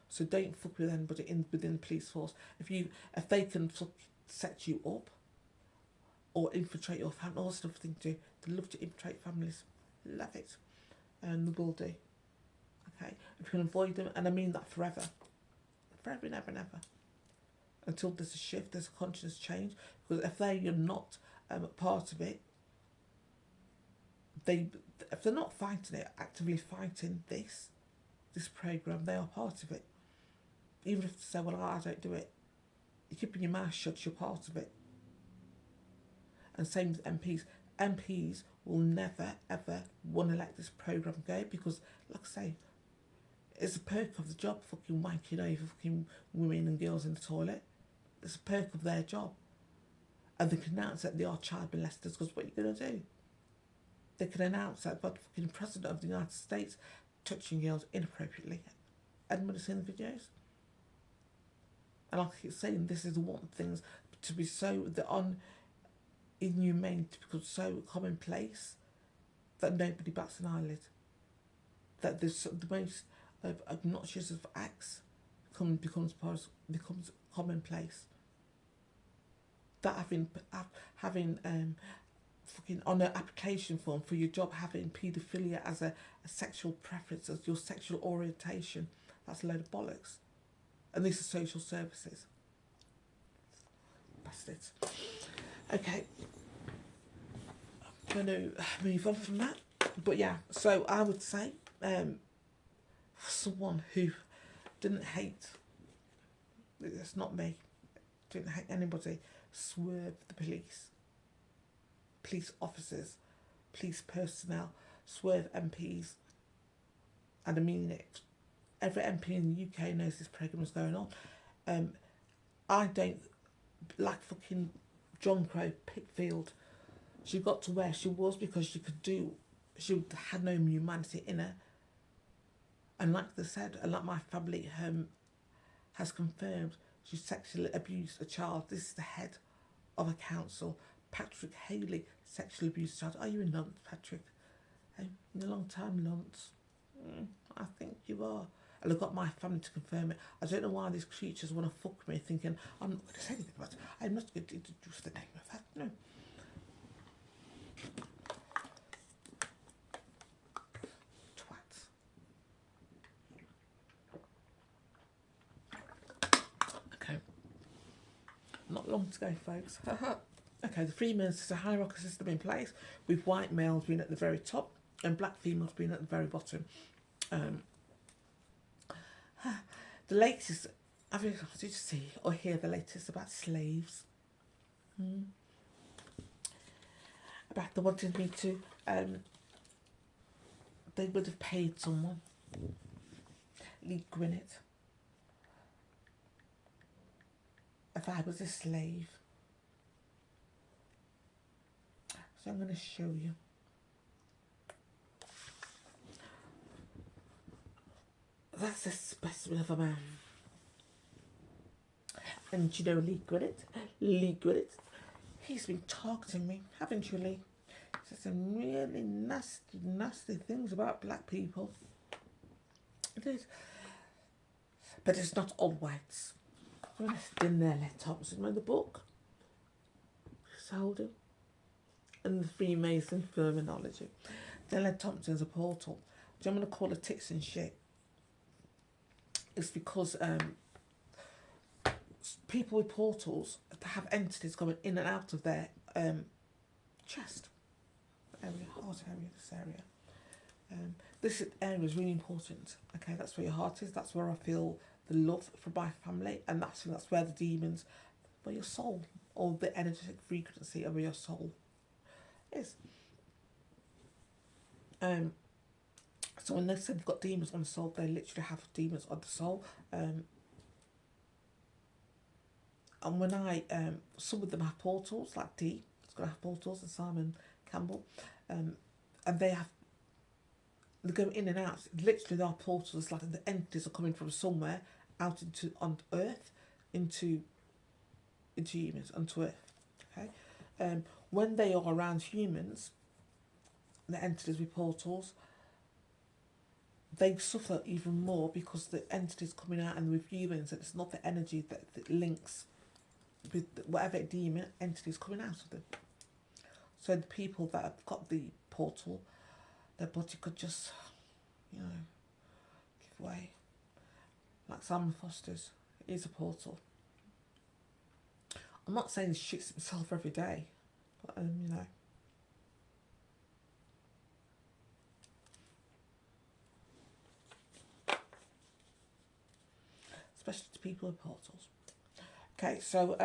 So don't fuck with anybody within the police force. If they can set you up or infiltrate your family, all stuff thing to do. They love to infiltrate families. Love it. And they will do. Okay, if you can avoid them, and I mean that forever, and ever, until there's a shift, there's a conscious change. Because if you're not part of it, if they're not fighting it, actively fighting this programme, they are part of it. Even if they say, well, I don't do it, you keep your mouth shut, you're part of it. And same with MPs. MPs will never ever want to let this programme go, because, like I say, it's a perk of the job, fucking wanking over fucking women and girls in the toilet. It's a perk of their job. And they can announce that they are child molesters, because what are you going to do? They can announce that by the fucking President of the United States touching girls inappropriately. Anyone seen the videos? And like I keep saying, this is one of the things to be so inhumane, to become so commonplace that nobody bats an eyelid. That there's the most obnoxious of acts becomes commonplace. That having fucking on an application form for your job, having paedophilia as a sexual preference, as your sexual orientation, that's a load of bollocks. And these are social services. Bastards. Okay. I'm going to move on from that. But yeah, so I would say, someone who didn't hate, it's not me, didn't hate anybody, swerve the police officers, police personnel, swerve MPs, and I mean it. Every MP in the UK knows this programme is going on. I don't like fucking John Crow Pickfield. She got to where she was because she had no humanity in her. And like they said, and like my family has confirmed, she sexually abused a child. This is the head of a council. Patrick Haley sexually abused a child. Are you a nonce, Patrick? In a long time, nonce. I think you are. And I've got my family to confirm it. I don't know why these creatures want to fuck me, thinking, I'm not going to say anything about it. I'm not going to introduce the name of that. No. Twats. Okay. Not long to go, folks. Okay, the Freemasons is a hierarchy system in place, with white males being at the very top and black females being at the very bottom. The latest, did you see or hear the latest about slaves? About the wanting me to, they would have paid someone, Lee Gwinnett, if I was a slave. So I'm going to show you. That's a specimen of a man. And you know Lee Gwinnett? Lee Gwinnett, he's been targeting me, haven't you, Lee? He said some really nasty, nasty things about black people. It is. But it's not all whites. When I did there, let Thompson read the book. Sold him. And the Freemason terminology. Then Led Thompson's a portal. Do I'm going to call it tits and shit? It's because people with portals have entities coming in and out of their chest area, heart area, this area. This area is really important. Okay, that's where your heart is. That's where I feel the love for my family, and that's where the demons, where your soul, or the energetic frequency of your soul is. So when they say they've got demons on the soul, they literally have demons on the soul. And when some of them have portals, like Dee, it's going to have portals, and Simon Campbell, and they're going in and out. Literally, there are portals, like the entities are coming from somewhere out on Earth, into humans, onto Earth. Okay, when they are around humans, the entities with portals, they suffer even more because the entities coming out and with humans, and it's not the energy that links with whatever demon entity is coming out of them. So the people that have got the portal, their body could just, give way. Like Simon Foster's is a portal. I'm not saying he shoots himself every day, but especially to people with portals. Okay, so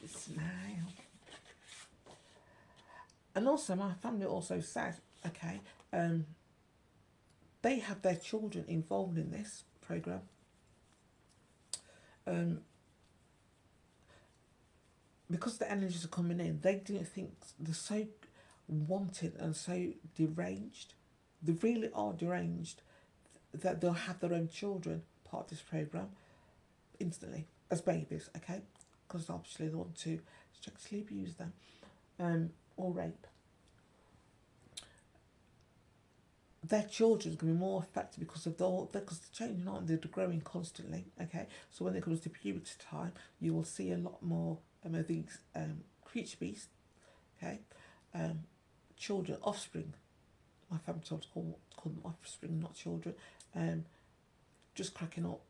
smile. And also my family also said, okay, they have their children involved in this programme. Because the energies are coming in, they didn't think they're so wanted and so deranged. They really are deranged that they'll have their own children part of this programme instantly as babies, okay? Because obviously they want to sexually abuse them or rape. Their children are going to be more affected because they're changing, aren't they? They're growing constantly, okay? So when it comes to puberty time, you will see a lot more of these creature beasts, okay? Children, offspring. My family told to call them offspring, not children. Just cracking up.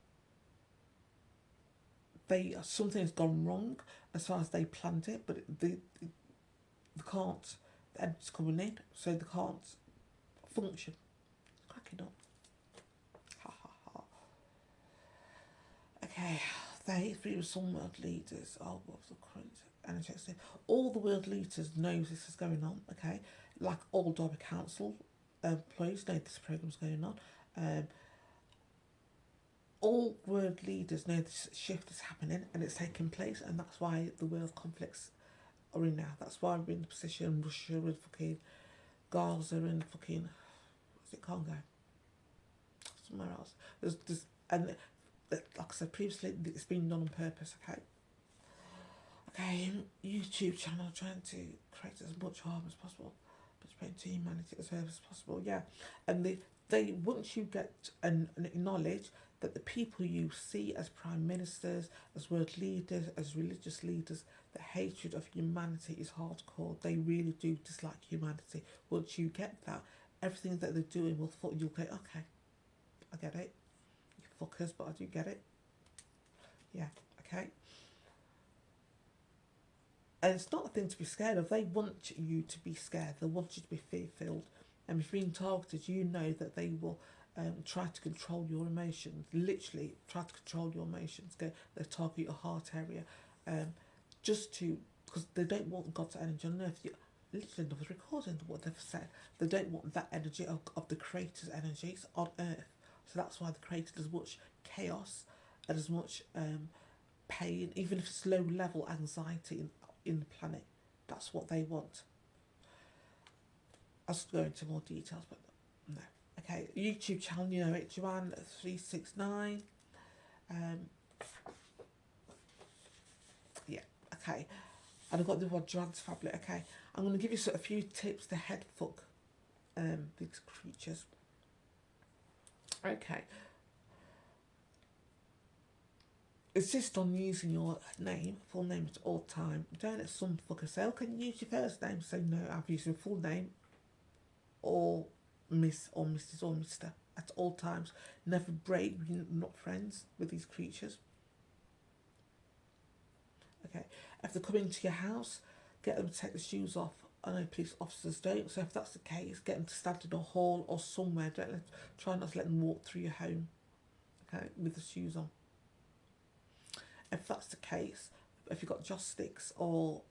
Something has gone wrong as far as they planned it, but they can't and it's coming in, so they can't function. Cracking up. Ha ha ha. Okay, they three some world leaders. Oh, what's the current energy? All the world leaders know this is going on. Okay, like all Derby Council employees know this program's going on. All world leaders know this shift is happening and it's taking place, and that's why the world conflicts are in now. That's why we're in the position Russia and fucking Gaza and fucking what's it, Congo, somewhere else. There's and like I said previously, it's been done on purpose. Okay, YouTube channel trying to create as much harm as possible, but spread to humanity as well as possible. Yeah, and they once you get and acknowledge that the people you see as prime ministers, as world leaders, as religious leaders, the hatred of humanity is hardcore. They really do dislike humanity. Once you get that, everything that they're doing will you'll go, okay, I get it, you fuckers, but I do get it. Yeah, okay. And it's not a thing to be scared of. They want you to be scared. They want you to be fear-filled. And if you're being targeted, you know that they will try to control your emotions. Literally try to control your emotions. They target your heart area, just to, because they don't want God's energy on earth. Literally, I was recording what they've said. They don't want that energy of the Creator's energies on earth. So that's why the Creator does much chaos and as much pain, even if it's low level anxiety in the planet. That's what they want. I'll go into more details, but no. Okay, YouTube channel, you know it, Joanne369. Yeah, okay. And I've got the one, Joanne's Fablet. Okay, I'm going to give you a few tips to head fuck these creatures. Okay. Insist on using your name, full name at all time. Don't let some fucker say, oh, can you use your first name? Say, no, I've used your full name, or Miss or Mrs or Mr at all times. Never break, you're not friends with these creatures. Okay, if they come into your house, get them to take the shoes off. I know police officers don't, so if that's the case, get them to stand in a hall or somewhere. Try not to let them walk through your home, okay, with the shoes on. If that's the case, if you've got joss sticks or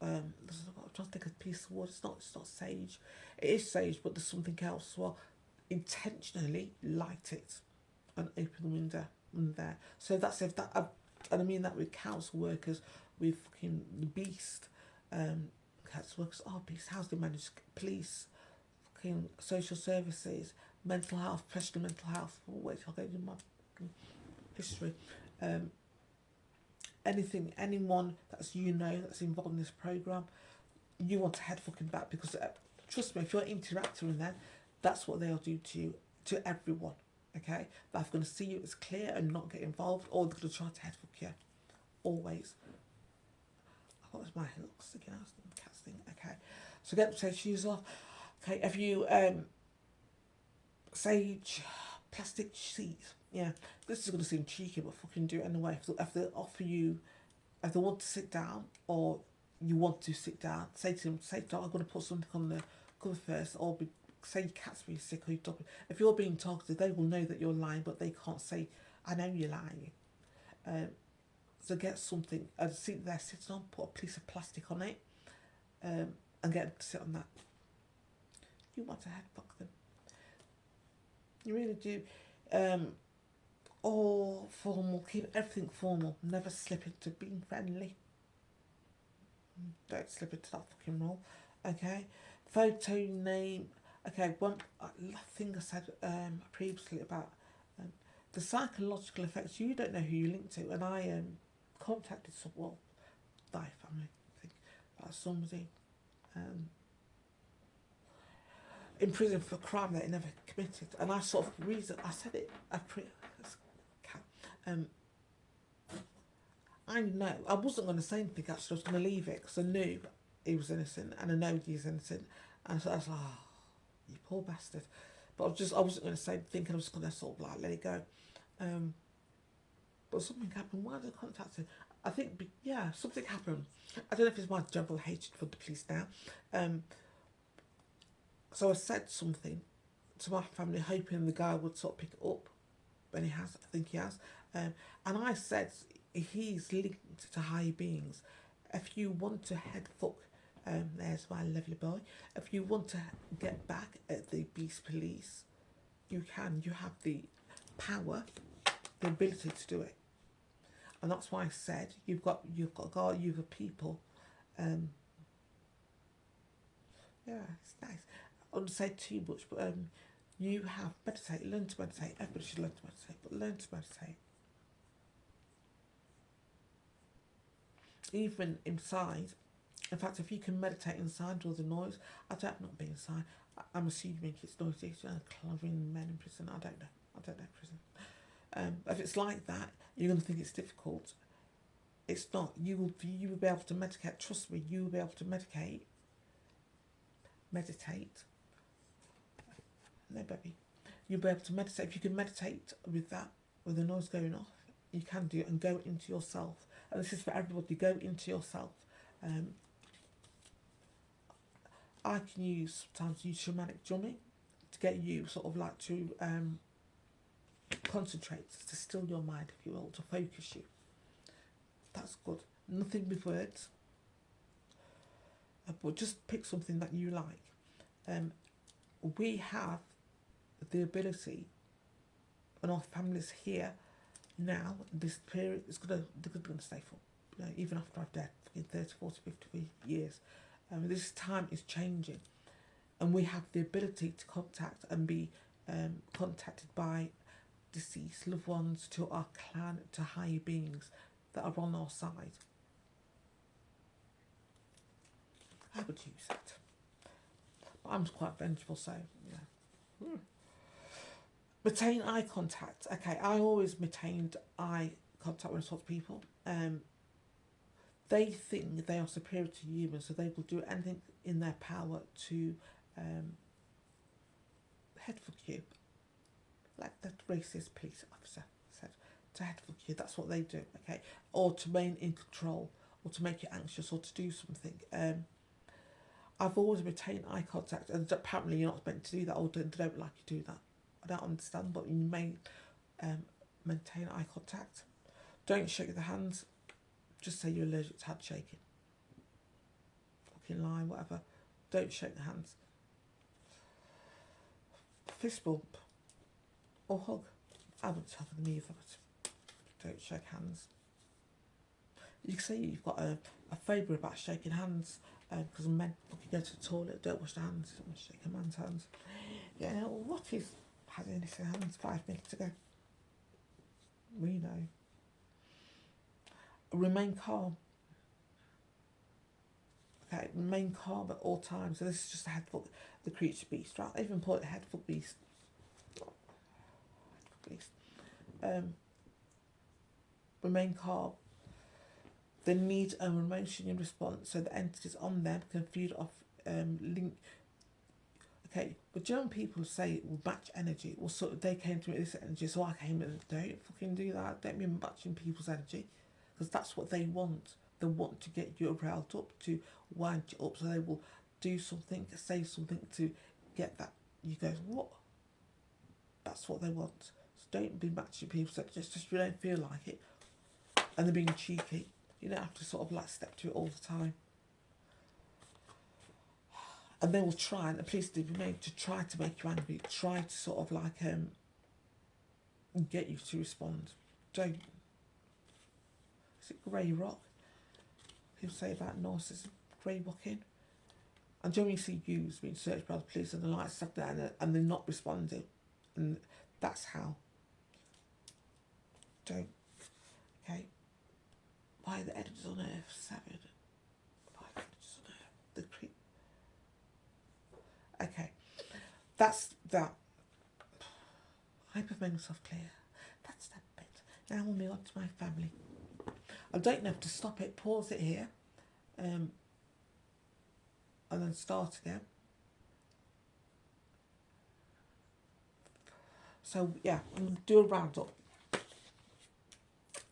just take a piece of wood, it's not sage. It is sage, but there's something else. Well, intentionally light it and open the window in there. So that's if that, and I mean that with council workers, with fucking the beast, council workers, beast, housing managers, police, fucking social services, mental health, professional mental health. Oh, wait, I'll go into my history. Anyone that's that's involved in this program, you want to head fucking back, because trust me, if you're interacting with them, that's what they'll do to you, to everyone. Okay, they're going to see you as clear and not get involved, or they're going to try to head fuck you. Always. What was my looks again? I was casting. Okay, so get the shoes off. Okay, if you sage, plastic sheets. Yeah, this is going to seem cheeky, but fucking do it anyway. If they offer you, if they want to sit down, or you want to sit down, say to them, I'm going to put something on the cover first, or say your cat's being sick, or your dog. If you're being targeted, they will know that you're lying, but they can't say, I know you're lying. So get something, a seat they're sitting on, put a piece of plastic on it, and get them to sit on that. You want to head fuck them. You really do. All formal, keep everything formal, never slip into being friendly. Don't slip into that fucking role. Okay, photo, name. Okay, one thing I said previously about the psychological effects. You don't know who you link to, and I contacted my family, I think, about somebody in prison for a crime that he never committed, and I sort of I said it. I know I wasn't going to say anything. Actually, I was going to leave it because I knew he was innocent, and I know he's innocent, and so I was like, oh, you poor bastard. But I wasn't going to say anything, and I was going to sort of like let it go. But something happened. Why did I contact him? I think, something happened. I don't know if it's my general hatred for the police now. So I said something to my family, hoping the guy would sort of pick it up, and he has. I think he has. And I said he's linked to high beings. If you want to head fuck, there's my lovely boy. If you want to get back at the beast police, you can. You have the power, the ability to do it. And that's why I said you've got God, you've got people. Yeah, it's nice. I wouldn't say too much, but you have meditate, learn to meditate. Everybody should learn to meditate, but learn to meditate. Even inside. In fact, if you can meditate inside all the noise, I don't not be inside. I'm assuming it's noisy. Clothing men in prison. I don't know prison. If it's like that, you're going to think it's difficult. It's not. You will be able to meditate. Trust me, you will be able to meditate. No, baby. You'll be able to meditate. If you can meditate with that, with the noise going off, you can do it and go into yourself. And this is for everybody. Go into yourself. I can sometimes use shamanic drumming to get you sort of like to concentrate, to still your mind, if you will, to focus you. That's good. Nothing with words, but just pick something that you like. We have the ability, and our families here now, this period is they're gonna stay for, even after I've dead, 30, 40, 50 years. This time is changing, and we have the ability to contact and be contacted by deceased loved ones, to our clan, to higher beings that are on our side. I would use it. But I'm quite vengeful, so yeah. Maintain eye contact. Okay, I always maintained eye contact when I talk to people. They think they are superior to humans, so they will do anything in their power to headfuck you. Like that racist police officer said, to headfuck you. That's what they do, okay? Or to remain in control, or to make you anxious, or to do something. I've always retained eye contact, and apparently you're not meant to do that, or they don't like you do that. I don't understand, but you may maintain eye contact. Don't shake the hands. Just say you're allergic to handshaking. Fucking lie, whatever. Don't shake the hands. Fist bump or hug. I wouldn't hug them either, but don't shake hands. You can say you've got a phobia about shaking hands, because men fucking go to the toilet, don't wash their hands, shake a man's hands. Yeah, what is having this in hands 5 minutes ago? We know. Remain calm. Okay, remain calm at all times. So this is just a headfuck, the creature beast, right? I even call it headfuck beast. Remain calm. They need an emotion in response, so the entities on them can feed off link. Okay, but German people say match energy. Well, so they came to me with this energy, so I came and don't fucking do that. Don't be matching people's energy, because that's what they want. They want to get you riled up, to wind you up, so they will do something, say something to get that. You go, what? That's what they want. So don't be matching people's energy. Just you don't feel like it, and they're being cheeky. You don't have to sort of like step to it all the time. And they will try, and the police do be made to try to make you angry, try to sort of like get you to respond. Don't. Is it grey rock? People say about narcissism, grey rocking. And generally you see yous being searched by the police and the lights stuff there, and they're not responding. And that's how. Don't. Okay. Why the editors on Earth 7? Why the editors on Earth? The creep. Okay. That's that. I hope I've made myself clear. That's that bit. Now we'll move on to my family. I don't know if to stop it, pause it here, and then start again. So yeah, I'm going to do a roundup.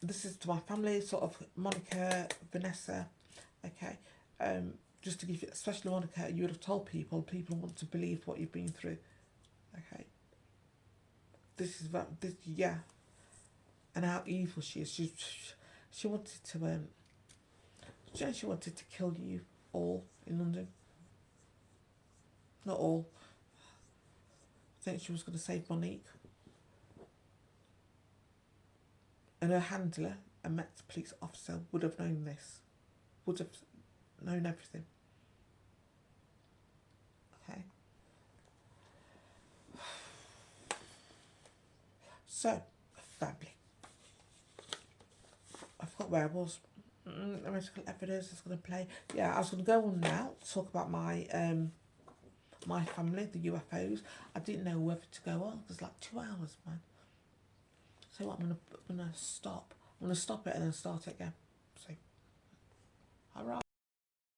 This is to my family, sort of Monica, Vanessa, okay. just to give you, especially Monica, you would have told people, people want to believe what you've been through. Okay. This is about this, yeah. And how evil she is. She wanted to she wanted to kill you all in London. Not all. I think she was going to save Monique. And her handler, a Met police officer, would have known this. Would have known everything. Okay. So, family. I forgot where I was. Medical evidence is going to play. Yeah, I was going to go on now, talk about my my family, the UFOs. I didn't know whether to go on. It was like 2 hours, man. So what, I'm gonna stop. I'm gonna stop it and then start it again. So, all right.